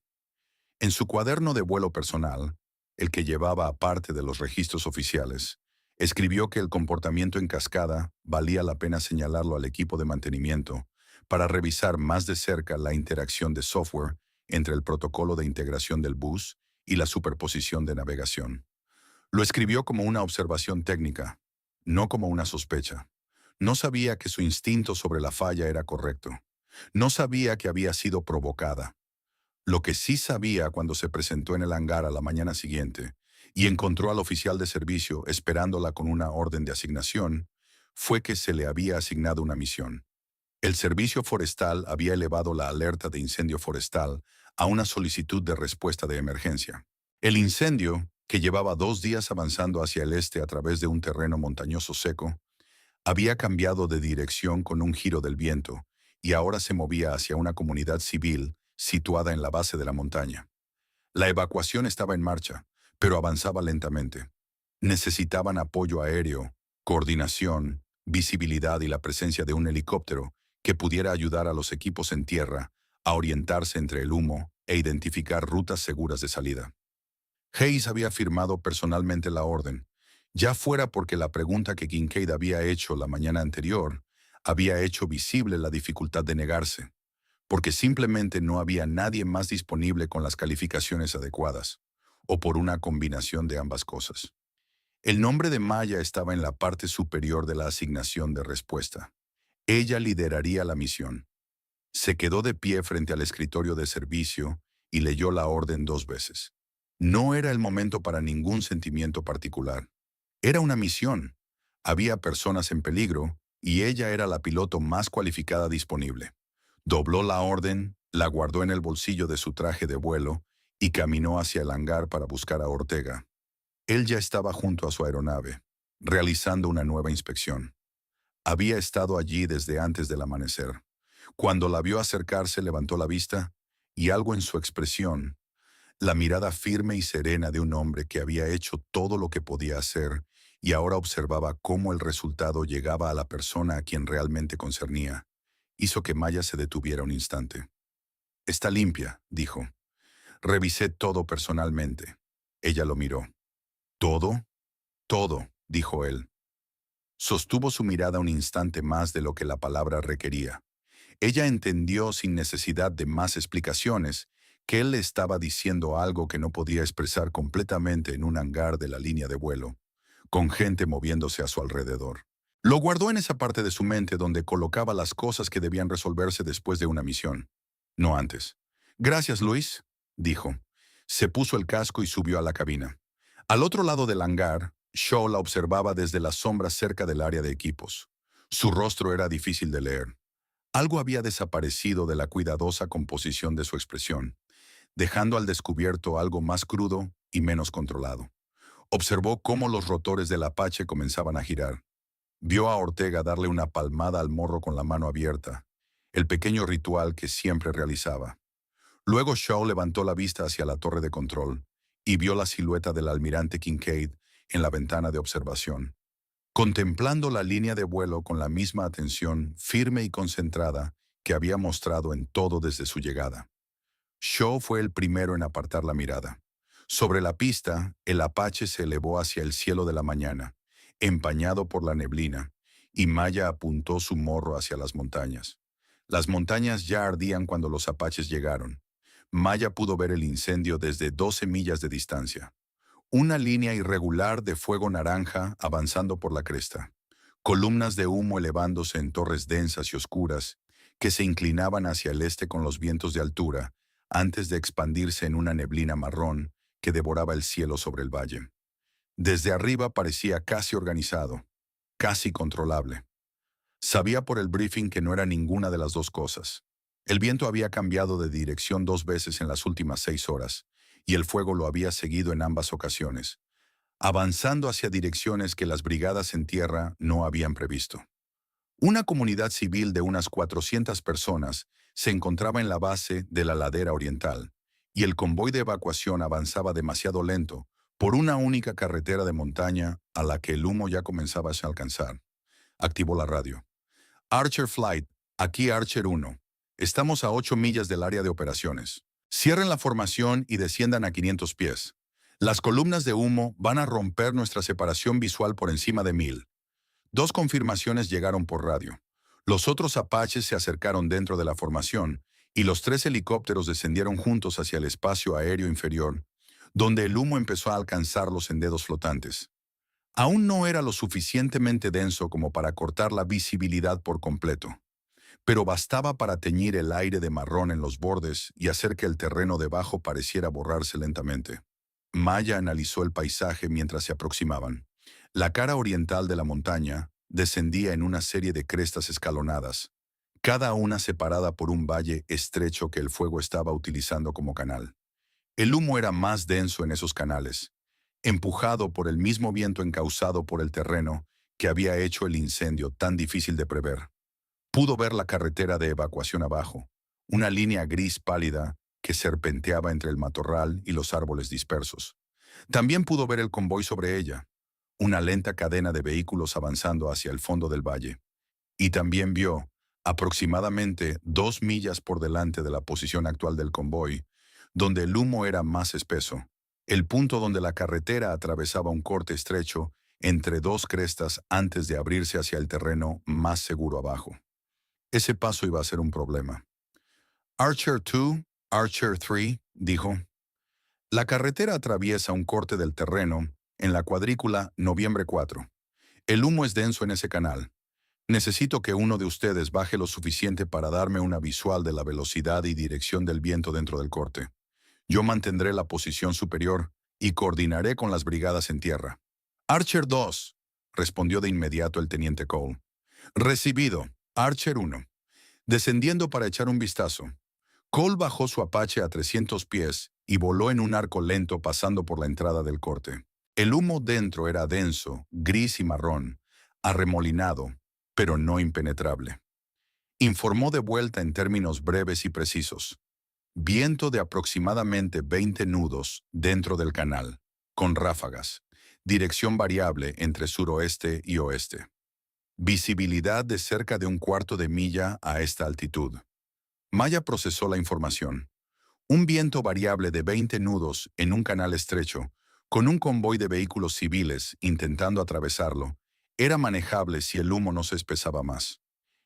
En su cuaderno de vuelo personal, el que llevaba aparte de los registros oficiales, escribió que el comportamiento en cascada valía la pena señalarlo al equipo de mantenimiento para revisar más de cerca la interacción de software entre el protocolo de integración del bus y la superposición de navegación. Lo escribió como una observación técnica, no como una sospecha. No sabía que su instinto sobre la falla era correcto. No sabía que había sido provocada. Lo que sí sabía cuando se presentó en el hangar a la mañana siguiente y encontró al oficial de servicio esperándola con una orden de asignación, fue que se le había asignado una misión. El servicio forestal había elevado la alerta de incendio forestal a una solicitud de respuesta de emergencia. El incendio, que llevaba 2 días avanzando hacia el este a través de un terreno montañoso seco, había cambiado de dirección con un giro del viento y ahora se movía hacia una comunidad civil situada en la base de la montaña. La evacuación estaba en marcha, pero avanzaba lentamente. Necesitaban apoyo aéreo, coordinación, visibilidad y la presencia de un helicóptero que pudiera ayudar a los equipos en tierra a orientarse entre el humo e identificar rutas seguras de salida. Hayes había firmado personalmente la orden, ya fuera porque la pregunta que Kincaid había hecho la mañana anterior había hecho visible la dificultad de negarse, porque simplemente no había nadie más disponible con las calificaciones adecuadas, o por una combinación de ambas cosas. El nombre de Maya estaba en la parte superior de la asignación de respuesta. Ella lideraría la misión. Se quedó de pie frente al escritorio de servicio y leyó la orden 2 veces. No era el momento para ningún sentimiento particular. Era una misión. Había personas en peligro y ella era la piloto más cualificada disponible. Dobló la orden, la guardó en el bolsillo de su traje de vuelo y caminó hacia el hangar para buscar a Ortega. Él ya estaba junto a su aeronave, realizando una nueva inspección. Había estado allí desde antes del amanecer. Cuando la vio acercarse, levantó la vista y algo en su expresión, la mirada firme y serena de un hombre que había hecho todo lo que podía hacer y ahora observaba cómo el resultado llegaba a la persona a quien realmente concernía, hizo que Maya se detuviera un instante. «Está limpia», dijo. «Revisé todo personalmente». Ella lo miró. «¿Todo?» «Todo», dijo él. Sostuvo su mirada un instante más de lo que la palabra requería. Ella entendió sin necesidad de más explicaciones que él le estaba diciendo algo que no podía expresar completamente en un hangar de la línea de vuelo, con gente moviéndose a su alrededor. Lo guardó en esa parte de su mente donde colocaba las cosas que debían resolverse después de una misión, no antes. «Gracias, Luis», dijo. Se puso el casco y subió a la cabina. Al otro lado del hangar, Shaw la observaba desde las sombras cerca del área de equipos. Su rostro era difícil de leer. Algo había desaparecido de la cuidadosa composición de su expresión, dejando al descubierto algo más crudo y menos controlado. Observó cómo los rotores del Apache comenzaban a girar. Vio a Ortega darle una palmada al morro con la mano abierta, el pequeño ritual que siempre realizaba. Luego Shaw levantó la vista hacia la torre de control y vio la silueta del almirante Kincaid en la ventana de observación. Contemplando la línea de vuelo con la misma atención firme y concentrada que había mostrado en todo desde su llegada. Shaw fue el primero en apartar la mirada. Sobre la pista, el Apache se elevó hacia el cielo de la mañana, empañado por la neblina, y Maya apuntó su morro hacia las montañas. Las montañas ya ardían cuando los Apaches llegaron. Maya pudo ver el incendio desde 12 millas de distancia. Una línea irregular de fuego naranja avanzando por la cresta. Columnas de humo elevándose en torres densas y oscuras que se inclinaban hacia el este con los vientos de altura, antes de expandirse en una neblina marrón que devoraba el cielo sobre el valle. Desde arriba parecía casi organizado, casi controlable. Sabía por el briefing que no era ninguna de las dos cosas. El viento había cambiado de dirección 2 veces en las últimas 6 horas, y el fuego lo había seguido en ambas ocasiones, avanzando hacia direcciones que las brigadas en tierra no habían previsto. Una comunidad civil de unas 400 personas se encontraba en la base de la ladera oriental, y el convoy de evacuación avanzaba demasiado lento por una única carretera de montaña a la que el humo ya comenzaba a alcanzar. Activó la radio. «Archer Flight, aquí Archer 1. Estamos a 8 millas del área de operaciones. Cierren la formación y desciendan a 500 pies. Las columnas de humo van a romper nuestra separación visual por encima de 1000. 2 confirmaciones llegaron por radio. Los otros Apaches se acercaron dentro de la formación y los 3 helicópteros descendieron juntos hacia el espacio aéreo inferior, donde el humo empezó a alcanzarlos en dedos flotantes. Aún no era lo suficientemente denso como para cortar la visibilidad por completo, pero bastaba para teñir el aire de marrón en los bordes y hacer que el terreno debajo pareciera borrarse lentamente. Maya analizó el paisaje mientras se aproximaban. La cara oriental de la montaña descendía en una serie de crestas escalonadas, cada una separada por un valle estrecho que el fuego estaba utilizando como canal. El humo era más denso en esos canales, empujado por el mismo viento encauzado por el terreno que había hecho el incendio tan difícil de prever. Pudo ver la carretera de evacuación abajo, una línea gris pálida que serpenteaba entre el matorral y los árboles dispersos. También pudo ver el convoy sobre ella, una lenta cadena de vehículos avanzando hacia el fondo del valle. Y también vio, aproximadamente 2 millas por delante de la posición actual del convoy, donde el humo era más espeso, el punto donde la carretera atravesaba un corte estrecho entre 2 crestas antes de abrirse hacia el terreno más seguro abajo. Ese paso iba a ser un problema. Archer 2, Archer 3, dijo. La carretera atraviesa un corte del terreno en la cuadrícula Noviembre 4. El humo es denso en ese canal. Necesito que uno de ustedes baje lo suficiente para darme una visual de la velocidad y dirección del viento dentro del corte. Yo mantendré la posición superior y coordinaré con las brigadas en tierra. Archer 2, respondió de inmediato el teniente Cole. Recibido, Archer 1. Descendiendo para echar un vistazo. Cole bajó su Apache a 300 pies y voló en un arco lento pasando por la entrada del corte. El humo dentro era denso, gris y marrón, arremolinado, pero no impenetrable. Informó de vuelta en términos breves y precisos. Viento de aproximadamente 20 nudos dentro del canal, con ráfagas. Dirección variable entre suroeste y oeste. Visibilidad de cerca de un cuarto de milla a esta altitud. Maya procesó la información. Un viento variable de 20 nudos en un canal estrecho, con un convoy de vehículos civiles intentando atravesarlo, era manejable si el humo no se espesaba más.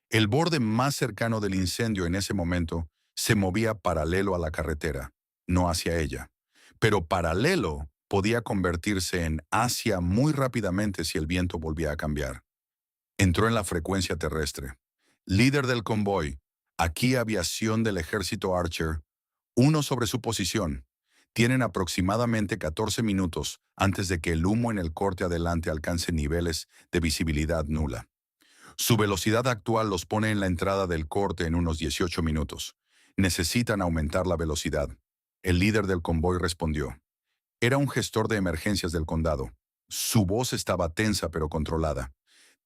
El borde más cercano del incendio en ese momento se movía paralelo a la carretera, no hacia ella. Pero paralelo podía convertirse en hacia muy rápidamente si el viento volvía a cambiar. Entró en la frecuencia terrestre. Líder del convoy, aquí aviación del ejército Archer, uno sobre su posición. Tienen aproximadamente 14 minutos antes de que el humo en el corte adelante alcance niveles de visibilidad nula. Su velocidad actual los pone en la entrada del corte en unos 18 minutos. Necesitan aumentar la velocidad. El líder del convoy respondió. Era un gestor de emergencias del condado. Su voz estaba tensa pero controlada.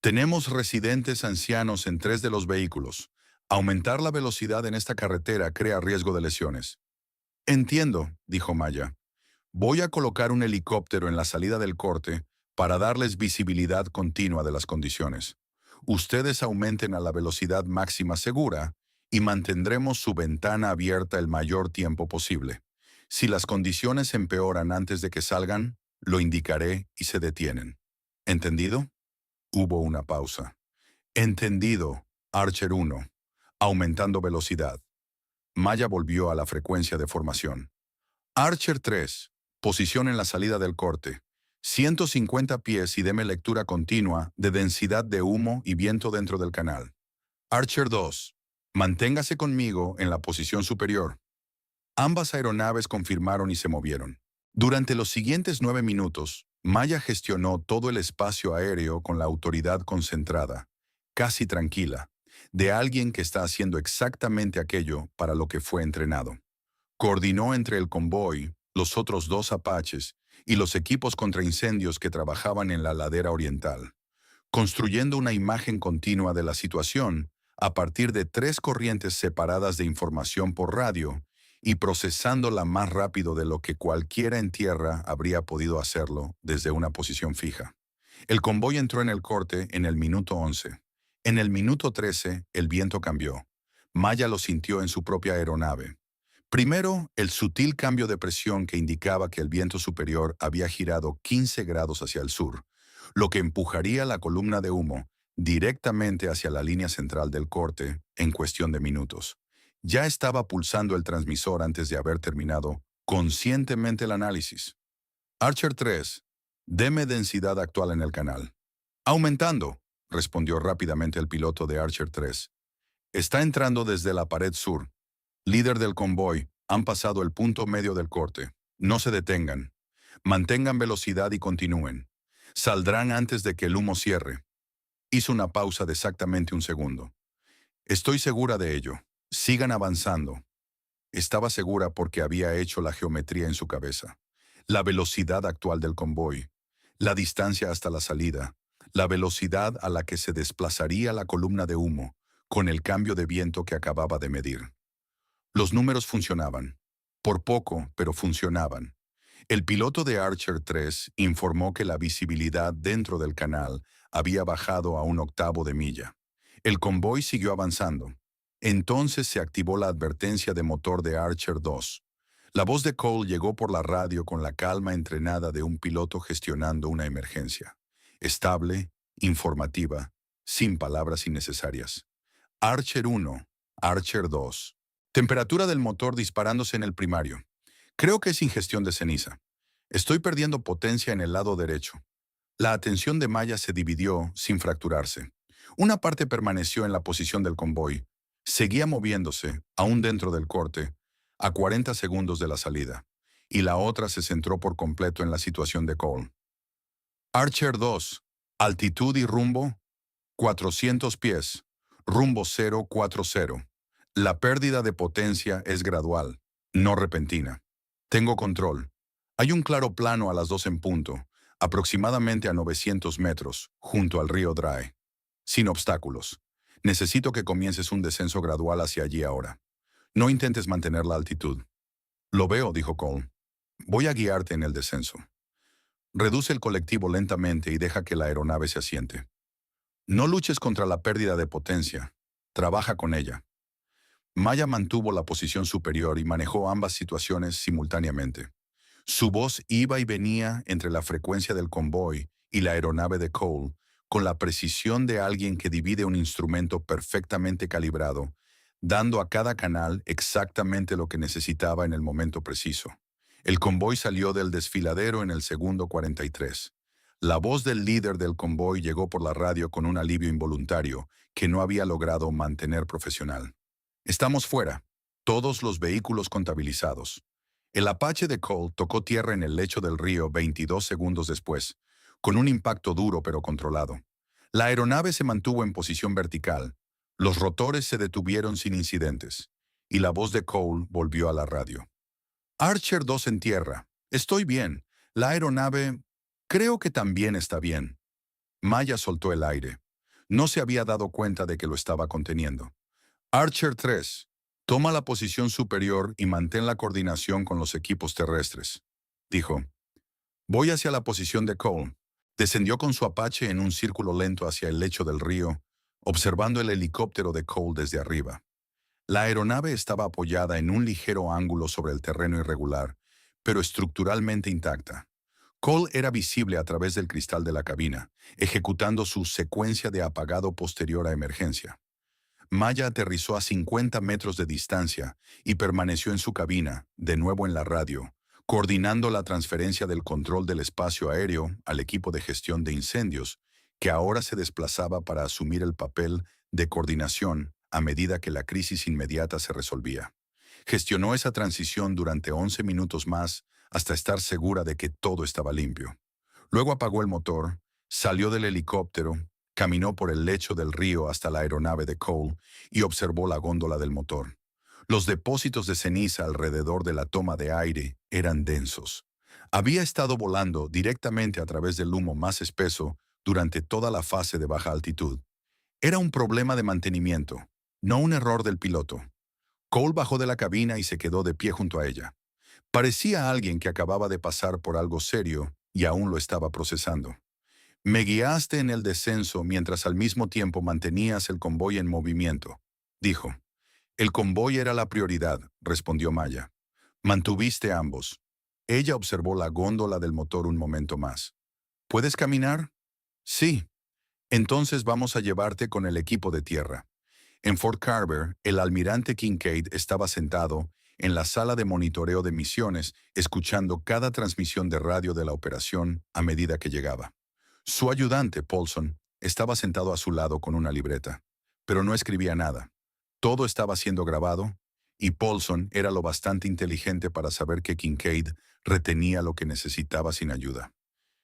Tenemos residentes ancianos en 3 de los vehículos. Aumentar la velocidad en esta carretera crea riesgo de lesiones. Entiendo, dijo Maya. Voy a colocar un helicóptero en la salida del corte para darles visibilidad continua de las condiciones. Ustedes aumenten a la velocidad máxima segura y mantendremos su ventana abierta el mayor tiempo posible. Si las condiciones empeoran antes de que salgan, lo indicaré y se detienen. ¿Entendido? Hubo una pausa. Entendido, Archer 1. Aumentando velocidad. Maya volvió a la frecuencia de formación. Archer 3. Posición en la salida del corte. 150 pies y deme lectura continua de densidad de humo y viento dentro del canal. Archer 2. Manténgase conmigo en la posición superior. Ambas aeronaves confirmaron y se movieron. Durante los siguientes 9 minutos, Maya gestionó todo el espacio aéreo con la autoridad concentrada, casi tranquila, de alguien que está haciendo exactamente aquello para lo que fue entrenado. Coordinó entre el convoy, los otros 2 Apaches y los equipos contra incendios que trabajaban en la ladera oriental, construyendo una imagen continua de la situación a partir de 3 corrientes separadas de información por radio y procesándola más rápido de lo que cualquiera en tierra habría podido hacerlo desde una posición fija. El convoy entró en el corte en el minuto 11. En el minuto 13, el viento cambió. Maya lo sintió en su propia aeronave. Primero, el sutil cambio de presión que indicaba que el viento superior había girado 15 grados hacia el sur, lo que empujaría la columna de humo directamente hacia la línea central del corte en cuestión de minutos. Ya estaba pulsando el transmisor antes de haber terminado conscientemente el análisis. Archer 3, deme densidad actual en el canal. Aumentando, respondió rápidamente el piloto de Archer 3. Está entrando desde la pared sur. Líder del convoy, han pasado el punto medio del corte. No se detengan. Mantengan velocidad y continúen. Saldrán antes de que el humo cierre. Hizo una pausa de exactamente un segundo. Estoy segura de ello. Sigan avanzando. Estaba segura porque había hecho la geometría en su cabeza. La velocidad actual del convoy, la distancia hasta la salida, la velocidad a la que se desplazaría la columna de humo con el cambio de viento que acababa de medir. Los números funcionaban. Por poco, pero funcionaban. El piloto de Archer 3 informó que la visibilidad dentro del canal había bajado a 1/8 de milla. El convoy siguió avanzando. Entonces se activó la advertencia de motor de Archer 2. La voz de Cole llegó por la radio con la calma entrenada de un piloto gestionando una emergencia. Estable, informativa, sin palabras innecesarias. Archer 1, Archer 2. Temperatura del motor disparándose en el primario. Creo que es ingestión de ceniza. Estoy perdiendo potencia en el lado derecho. La atención de Maya se dividió sin fracturarse. Una parte permaneció en la posición del convoy. Seguía moviéndose, aún dentro del corte, a 40 segundos de la salida. Y la otra se centró por completo en la situación de Cole. Archer 2. Altitud y rumbo, 400 pies. Rumbo 040. La pérdida de potencia es gradual, no repentina. Tengo control. Hay un claro plano a las 2 en punto, aproximadamente a 900 metros, junto al río Dry. Sin obstáculos. Necesito que comiences un descenso gradual hacia allí ahora. No intentes mantener la altitud. Lo veo, dijo Cole. Voy a guiarte en el descenso. Reduce el colectivo lentamente y deja que la aeronave se asiente. No luches contra la pérdida de potencia. Trabaja con ella. Maya mantuvo la posición superior y manejó ambas situaciones simultáneamente. Su voz iba y venía entre la frecuencia del convoy y la aeronave de Cole, con la precisión de alguien que divide un instrumento perfectamente calibrado, dando a cada canal exactamente lo que necesitaba en el momento preciso. El convoy salió del desfiladero en el segundo 43. La voz del líder del convoy llegó por la radio con un alivio involuntario que no había logrado mantener profesional. Estamos fuera. Todos los vehículos contabilizados. El Apache de Cole tocó tierra en el lecho del río 22 segundos después, con un impacto duro pero controlado. La aeronave se mantuvo en posición vertical. Los rotores se detuvieron sin incidentes. Y la voz de Cole volvió a la radio. Archer 2 en tierra. Estoy bien. La aeronave... Creo que también está bien. Maya soltó el aire. No se había dado cuenta de que lo estaba conteniendo. Archer 3. Toma la posición superior y mantén la coordinación con los equipos terrestres. Dijo. Voy hacia la posición de Cole. Descendió con su Apache en un círculo lento hacia el lecho del río, observando el helicóptero de Cole desde arriba. La aeronave estaba apoyada en un ligero ángulo sobre el terreno irregular, pero estructuralmente intacta. Cole era visible a través del cristal de la cabina, ejecutando su secuencia de apagado posterior a emergencia. Maya aterrizó a 50 metros de distancia y permaneció en su cabina, de nuevo en la radio, coordinando la transferencia del control del espacio aéreo al equipo de gestión de incendios, que ahora se desplazaba para asumir el papel de coordinación a medida que la crisis inmediata se resolvía. Gestionó esa transición durante 11 minutos más hasta estar segura de que todo estaba limpio. Luego apagó el motor, salió del helicóptero, caminó por el lecho del río hasta la aeronave de Cole y observó la góndola del motor. Los depósitos de ceniza alrededor de la toma de aire eran densos. Había estado volando directamente a través del humo más espeso durante toda la fase de baja altitud. Era un problema de mantenimiento, no un error del piloto. Cole bajó de la cabina y se quedó de pie junto a ella. Parecía alguien que acababa de pasar por algo serio y aún lo estaba procesando. Me guiaste en el descenso mientras al mismo tiempo mantenías el convoy en movimiento, dijo. El convoy era la prioridad, respondió Maya. Mantuviste ambos. Ella observó la góndola del motor un momento más. ¿Puedes caminar? Sí. Entonces vamos a llevarte con el equipo de tierra. En Fort Carver, el almirante Kincaid estaba sentado en la sala de monitoreo de misiones, escuchando cada transmisión de radio de la operación a medida que llegaba. Su ayudante, Paulson, estaba sentado a su lado con una libreta, pero no escribía nada. Todo estaba siendo grabado, y Paulson era lo bastante inteligente para saber que Kincaid retenía lo que necesitaba sin ayuda.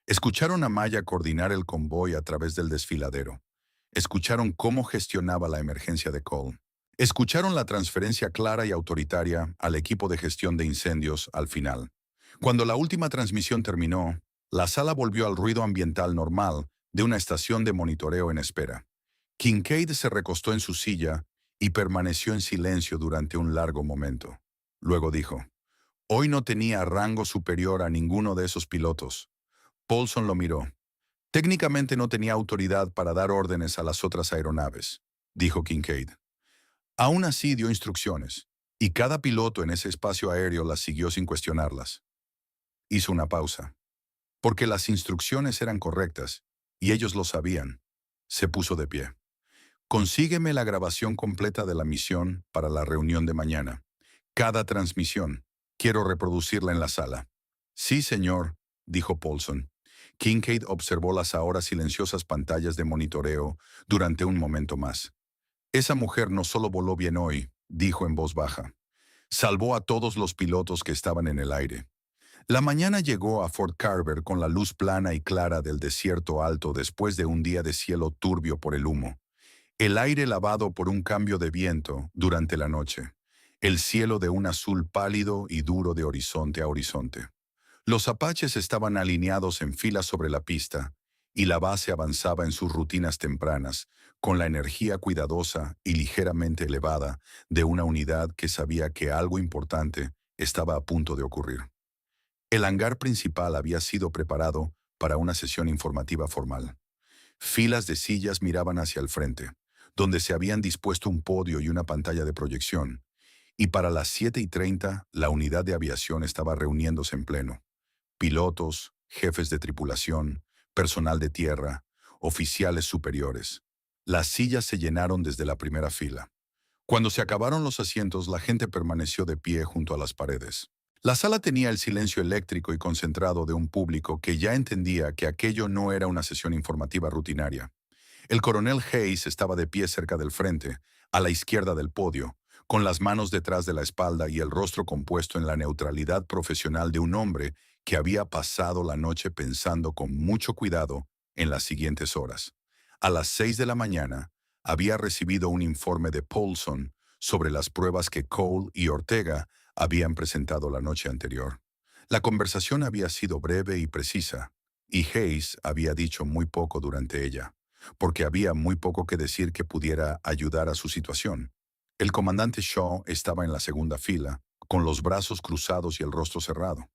Escucharon a Maya coordinar el convoy a través del desfiladero. Escucharon cómo gestionaba la emergencia de Cole. Escucharon la transferencia clara y autoritaria al equipo de gestión de incendios al final. Cuando la última transmisión terminó, la sala volvió al ruido ambiental normal de una estación de monitoreo en espera. Kincaid se recostó en su silla y permaneció en silencio durante un largo momento. Luego dijo, «Hoy no tenía rango superior a ninguno de esos pilotos». Paulson lo miró. «Técnicamente no tenía autoridad para dar órdenes a las otras aeronaves», dijo Kincaid. Aún así dio instrucciones, y cada piloto en ese espacio aéreo las siguió sin cuestionarlas. Hizo una pausa. Porque las instrucciones eran correctas, y ellos lo sabían. Se puso de pie. Consígueme la grabación completa de la misión para la reunión de mañana. Cada transmisión. Quiero reproducirla en la sala. Sí, señor, dijo Paulson. Kincaid observó las ahora silenciosas pantallas de monitoreo durante un momento más. Esa mujer no solo voló bien hoy, dijo en voz baja. Salvó a todos los pilotos que estaban en el aire. La mañana llegó a Fort Carver con la luz plana y clara del desierto alto después de un día de cielo turbio por el humo. El aire lavado por un cambio de viento durante la noche. El cielo de un azul pálido y duro de horizonte a horizonte. Los apaches estaban alineados en fila sobre la pista, y la base avanzaba en sus rutinas tempranas, con la energía cuidadosa y ligeramente elevada de una unidad que sabía que algo importante estaba a punto de ocurrir. El hangar principal había sido preparado para una sesión informativa formal. Filas de sillas miraban hacia el frente, donde se habían dispuesto un podio y una pantalla de proyección, y para las 7:30 la unidad de aviación estaba reuniéndose en pleno. Pilotos, jefes de tripulación, personal de tierra, oficiales superiores. Las sillas se llenaron desde la primera fila. Cuando se acabaron los asientos, la gente permaneció de pie junto a las paredes. La sala tenía el silencio eléctrico y concentrado de un público que ya entendía que aquello no era una sesión informativa rutinaria. El coronel Hayes estaba de pie cerca del frente, a la izquierda del podio, con las manos detrás de la espalda y el rostro compuesto en la neutralidad profesional de un hombre que había pasado la noche pensando con mucho cuidado en las siguientes horas. A las 6 de la mañana, había recibido un informe de Paulson sobre las pruebas que Cole y Ortega habían presentado la noche anterior. La conversación había sido breve y precisa, y Hayes había dicho muy poco durante ella, porque había muy poco que decir que pudiera ayudar a su situación. El comandante Shaw estaba en la segunda fila, con los brazos cruzados y el rostro cerrado.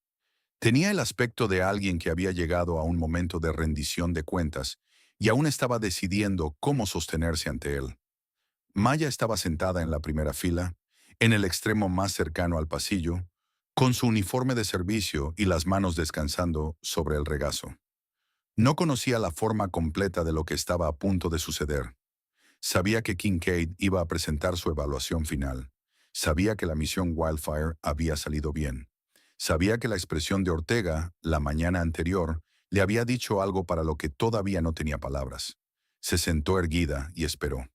Tenía el aspecto de alguien que había llegado a un momento de rendición de cuentas y aún estaba decidiendo cómo sostenerse ante él. Maya estaba sentada en la primera fila, en el extremo más cercano al pasillo, con su uniforme de servicio y las manos descansando sobre el regazo. No conocía la forma completa de lo que estaba a punto de suceder. Sabía que Kincaid iba a presentar su evaluación final. Sabía que la misión Wildfire había salido bien. Sabía que la expresión de Ortega, la mañana anterior, le había dicho algo para lo que todavía no tenía palabras. Se sentó erguida y esperó.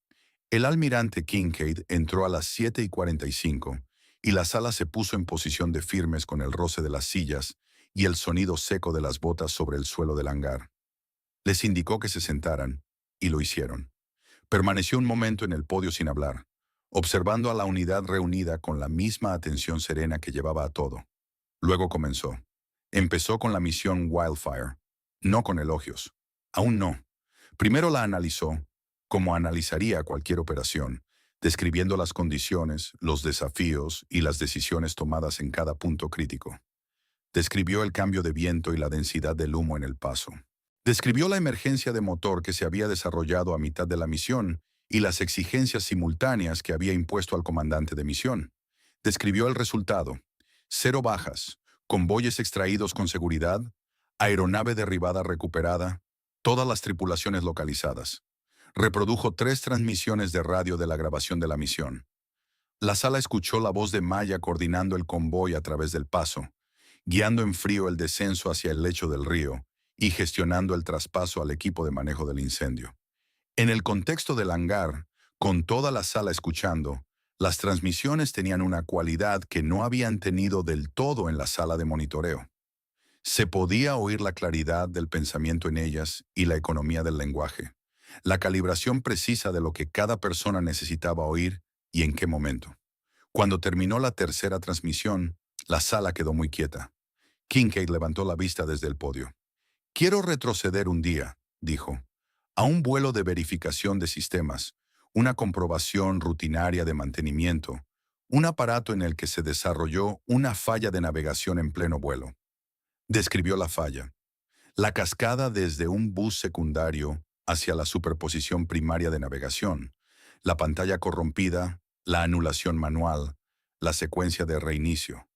El almirante Kincaid entró a las 7:45 y la sala se puso en posición de firmes con el roce de las sillas y el sonido seco de las botas sobre el suelo del hangar. Les indicó que se sentaran, y lo hicieron. Permaneció un momento en el podio sin hablar, observando a la unidad reunida con la misma atención serena que llevaba a todo. Luego comenzó. Empezó con la misión Wildfire, no con elogios. Aún no. Primero la analizó, como analizaría cualquier operación, describiendo las condiciones, los desafíos y las decisiones tomadas en cada punto crítico. Describió el cambio de viento y la densidad del humo en el paso. Describió la emergencia de motor que se había desarrollado a mitad de la misión y las exigencias simultáneas que había impuesto al comandante de misión. Describió el resultado: 0 bajas, convoyes extraídos con seguridad, aeronave derribada recuperada, todas las tripulaciones localizadas. Reprodujo 3 transmisiones de radio de la grabación de la misión. La sala escuchó la voz de Maya coordinando el convoy a través del paso, guiando en frío el descenso hacia el lecho del río y gestionando el traspaso al equipo de manejo del incendio. En el contexto del hangar, con toda la sala escuchando, las transmisiones tenían una cualidad que no habían tenido del todo en la sala de monitoreo. Se podía oír la claridad del pensamiento en ellas y la economía del lenguaje, la calibración precisa de lo que cada persona necesitaba oír y en qué momento. Cuando terminó la tercera transmisión, la sala quedó muy quieta. Kincaid levantó la vista desde el podio. «Quiero retroceder un día», dijo, «a un vuelo de verificación de sistemas, una comprobación rutinaria de mantenimiento, un aparato en el que se desarrolló una falla de navegación en pleno vuelo». Describió la falla. La cascada desde un bus secundario hacia la superposición primaria de navegación, la pantalla corrompida, la anulación manual, la secuencia de reinicio.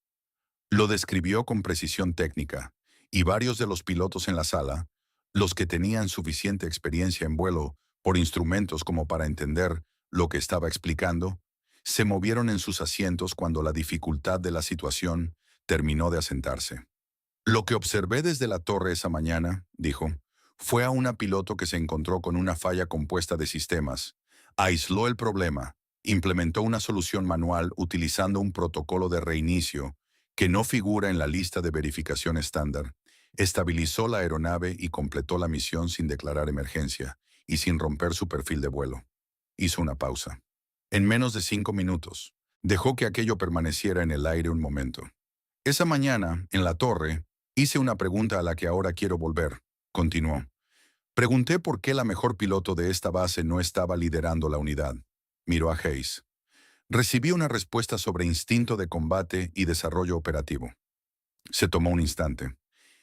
Lo describió con precisión técnica, y varios de los pilotos en la sala, los que tenían suficiente experiencia en vuelo, por instrumentos como para entender lo que estaba explicando, se movieron en sus asientos cuando la dificultad de la situación terminó de asentarse. Lo que observé desde la torre esa mañana, dijo, fue a una piloto que se encontró con una falla compuesta de sistemas, aisló el problema, implementó una solución manual utilizando un protocolo de reinicio que no figura en la lista de verificación estándar, estabilizó la aeronave y completó la misión sin declarar emergencia y sin romper su perfil de vuelo. Hizo una pausa. En menos de 5 minutos, dejó que aquello permaneciera en el aire un momento. Esa mañana, en la torre, hice una pregunta a la que ahora quiero volver, continuó. Pregunté por qué la mejor piloto de esta base no estaba liderando la unidad. Miró a Hayes. Recibí una respuesta sobre instinto de combate y desarrollo operativo. Se tomó un instante.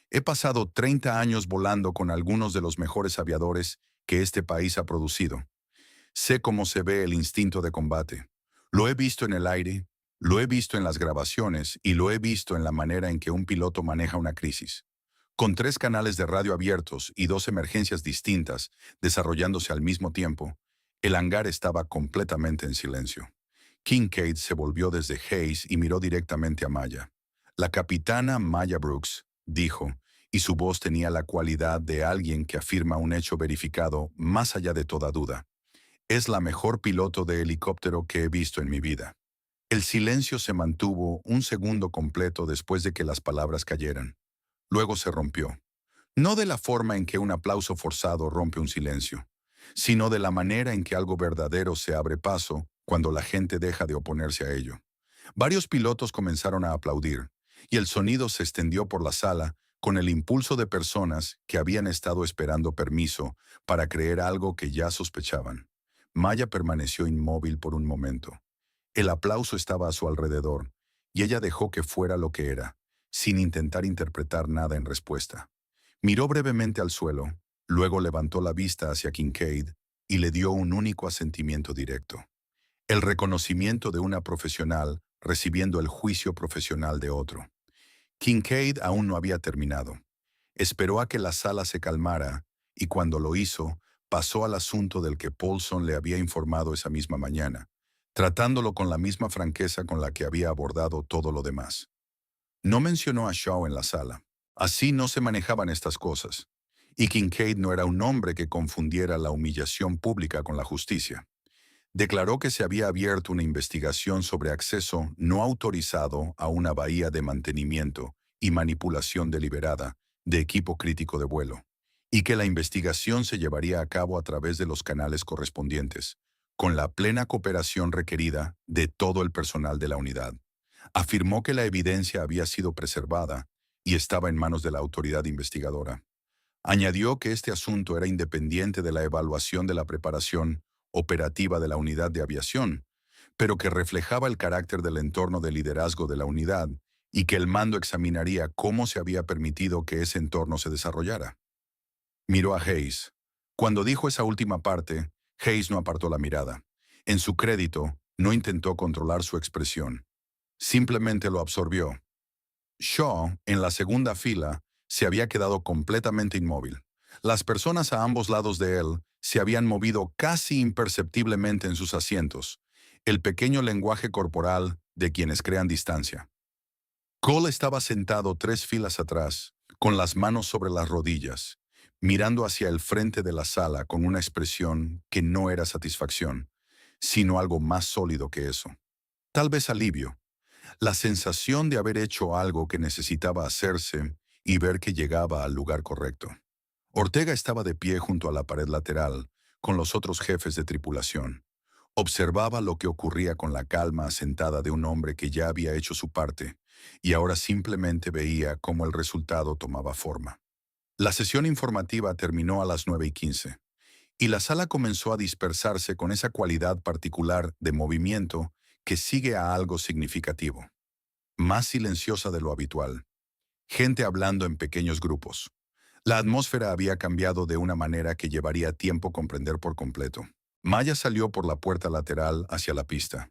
He pasado 30 años volando con algunos de los mejores aviadores que este país ha producido. Sé cómo se ve el instinto de combate. Lo he visto en el aire, lo he visto en las grabaciones y lo he visto en la manera en que un piloto maneja una crisis. Con 3 canales de radio abiertos y 2 emergencias distintas desarrollándose al mismo tiempo, el hangar estaba completamente en silencio. Kincaid se volvió desde Hayes y miró directamente a Maya. La capitana Maya Brooks, dijo, y su voz tenía la cualidad de alguien que afirma un hecho verificado más allá de toda duda. Es la mejor piloto de helicóptero que he visto en mi vida. El silencio se mantuvo un segundo completo después de que las palabras cayeran. Luego se rompió. No de la forma en que un aplauso forzado rompe un silencio, sino de la manera en que algo verdadero se abre paso cuando la gente deja de oponerse a ello. Varios pilotos comenzaron a aplaudir, y el sonido se extendió por la sala con el impulso de personas que habían estado esperando permiso para creer algo que ya sospechaban. Maya permaneció inmóvil por un momento. El aplauso estaba a su alrededor, y ella dejó que fuera lo que era, sin intentar interpretar nada en respuesta. Miró brevemente al suelo, luego levantó la vista hacia Kincaid y le dio un único asentimiento directo. El reconocimiento de una profesional recibiendo el juicio profesional de otro. Kincaid aún no había terminado. Esperó a que la sala se calmara y cuando lo hizo, pasó al asunto del que Paulson le había informado esa misma mañana, tratándolo con la misma franqueza con la que había abordado todo lo demás. No mencionó a Shaw en la sala. Así no se manejaban estas cosas. Y Kincaid no era un hombre que confundiera la humillación pública con la justicia. Declaró que se había abierto una investigación sobre acceso no autorizado a una bahía de mantenimiento y manipulación deliberada de equipo crítico de vuelo, y que la investigación se llevaría a cabo a través de los canales correspondientes, con la plena cooperación requerida de todo el personal de la unidad. Afirmó que la evidencia había sido preservada y estaba en manos de la autoridad investigadora. Añadió que este asunto era independiente de la evaluación de la preparación operativa de la unidad de aviación, pero que reflejaba el carácter del entorno de liderazgo de la unidad y que el mando examinaría cómo se había permitido que ese entorno se desarrollara. Miró a Hayes. Cuando dijo esa última parte, Hayes no apartó la mirada. En su crédito, no intentó controlar su expresión. Simplemente lo absorbió. Shaw, en la segunda fila, se había quedado completamente inmóvil. Las personas a ambos lados de él se habían movido casi imperceptiblemente en sus asientos, el pequeño lenguaje corporal de quienes crean distancia. Cole estaba sentado 3 filas atrás, con las manos sobre las rodillas, mirando hacia el frente de la sala con una expresión que no era satisfacción, sino algo más sólido que eso. Tal vez alivio. La sensación de haber hecho algo que necesitaba hacerse y ver que llegaba al lugar correcto. Ortega estaba de pie junto a la pared lateral, con los otros jefes de tripulación. Observaba lo que ocurría con la calma asentada de un hombre que ya había hecho su parte, y ahora simplemente veía cómo el resultado tomaba forma. La sesión informativa terminó a las 9:15, y la sala comenzó a dispersarse con esa cualidad particular de movimiento que sigue a algo significativo. Más silenciosa de lo habitual. Gente hablando en pequeños grupos. La atmósfera había cambiado de una manera que llevaría tiempo comprender por completo. Maya salió por la puerta lateral hacia la pista.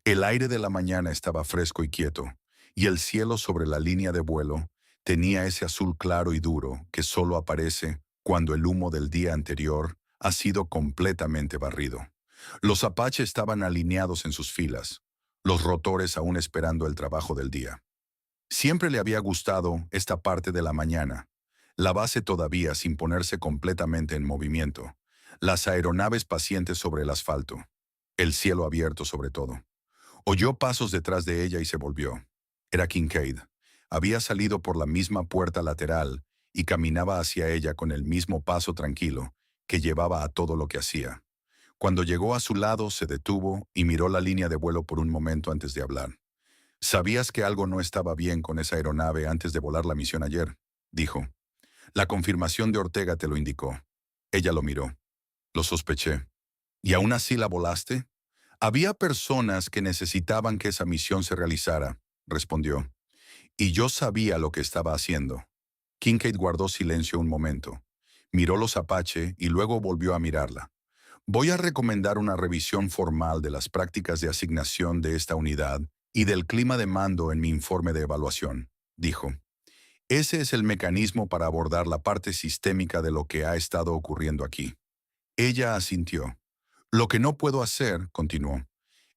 El aire de la mañana estaba fresco y quieto, y el cielo sobre la línea de vuelo tenía ese azul claro y duro que solo aparece cuando el humo del día anterior ha sido completamente barrido. Los Apache estaban alineados en sus filas, los rotores aún esperando el trabajo del día. Siempre le había gustado esta parte de la mañana, la base todavía sin ponerse completamente en movimiento, las aeronaves pacientes sobre el asfalto, el cielo abierto sobre todo. Oyó pasos detrás de ella y se volvió. Era Kincaid. Había salido por la misma puerta lateral y caminaba hacia ella con el mismo paso tranquilo que llevaba a todo lo que hacía. Cuando llegó a su lado, se detuvo y miró la línea de vuelo por un momento antes de hablar. «¿Sabías que algo no estaba bien con esa aeronave antes de volar la misión ayer?», dijo. «La confirmación de Ortega te lo indicó». Ella lo miró. «Lo sospeché». «¿Y aún así la volaste?». «Había personas que necesitaban que esa misión se realizara», respondió. «Y yo sabía lo que estaba haciendo». Kincaid guardó silencio un momento. Miró los Apache y luego volvió a mirarla. «Voy a recomendar una revisión formal de las prácticas de asignación de esta unidad y del clima de mando en mi informe de evaluación», dijo. «Ese es el mecanismo para abordar la parte sistémica de lo que ha estado ocurriendo aquí». Ella asintió. «Lo que no puedo hacer», continuó,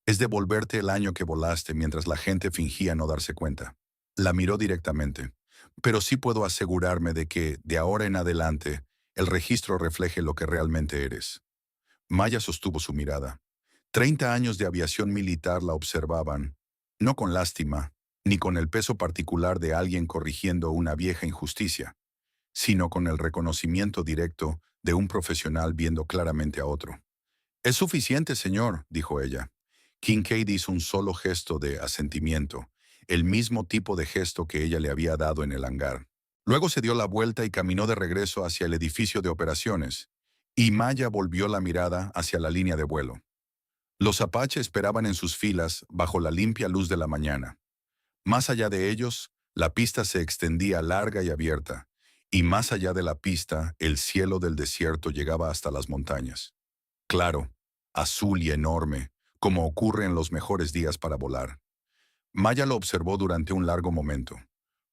«es devolverte el año que volaste mientras la gente fingía no darse cuenta». La miró directamente. «Pero sí puedo asegurarme de que, de ahora en adelante, el registro refleje lo que realmente eres». Maya sostuvo su mirada. 30 años de aviación militar la observaban, no con lástima, ni con el peso particular de alguien corrigiendo una vieja injusticia, sino con el reconocimiento directo de un profesional viendo claramente a otro. «Es suficiente, señor», dijo ella. Kincaid hizo un solo gesto de asentimiento, el mismo tipo de gesto que ella le había dado en el hangar. Luego se dio la vuelta y caminó de regreso hacia el edificio de operaciones, y Maya volvió la mirada hacia la línea de vuelo. Los Apache esperaban en sus filas bajo la limpia luz de la mañana. Más allá de ellos, la pista se extendía larga y abierta, y más allá de la pista, el cielo del desierto llegaba hasta las montañas. Claro, azul y enorme, como ocurre en los mejores días para volar. Maya lo observó durante un largo momento.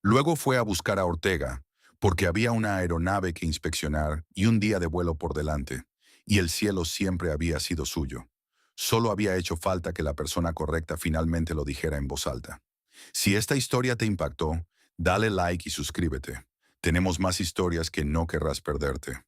Luego fue a buscar a Ortega, porque había una aeronave que inspeccionar y un día de vuelo por delante, y el cielo siempre había sido suyo. Solo había hecho falta que la persona correcta finalmente lo dijera en voz alta. Si esta historia te impactó, dale like y suscríbete. Tenemos más historias que no querrás perderte.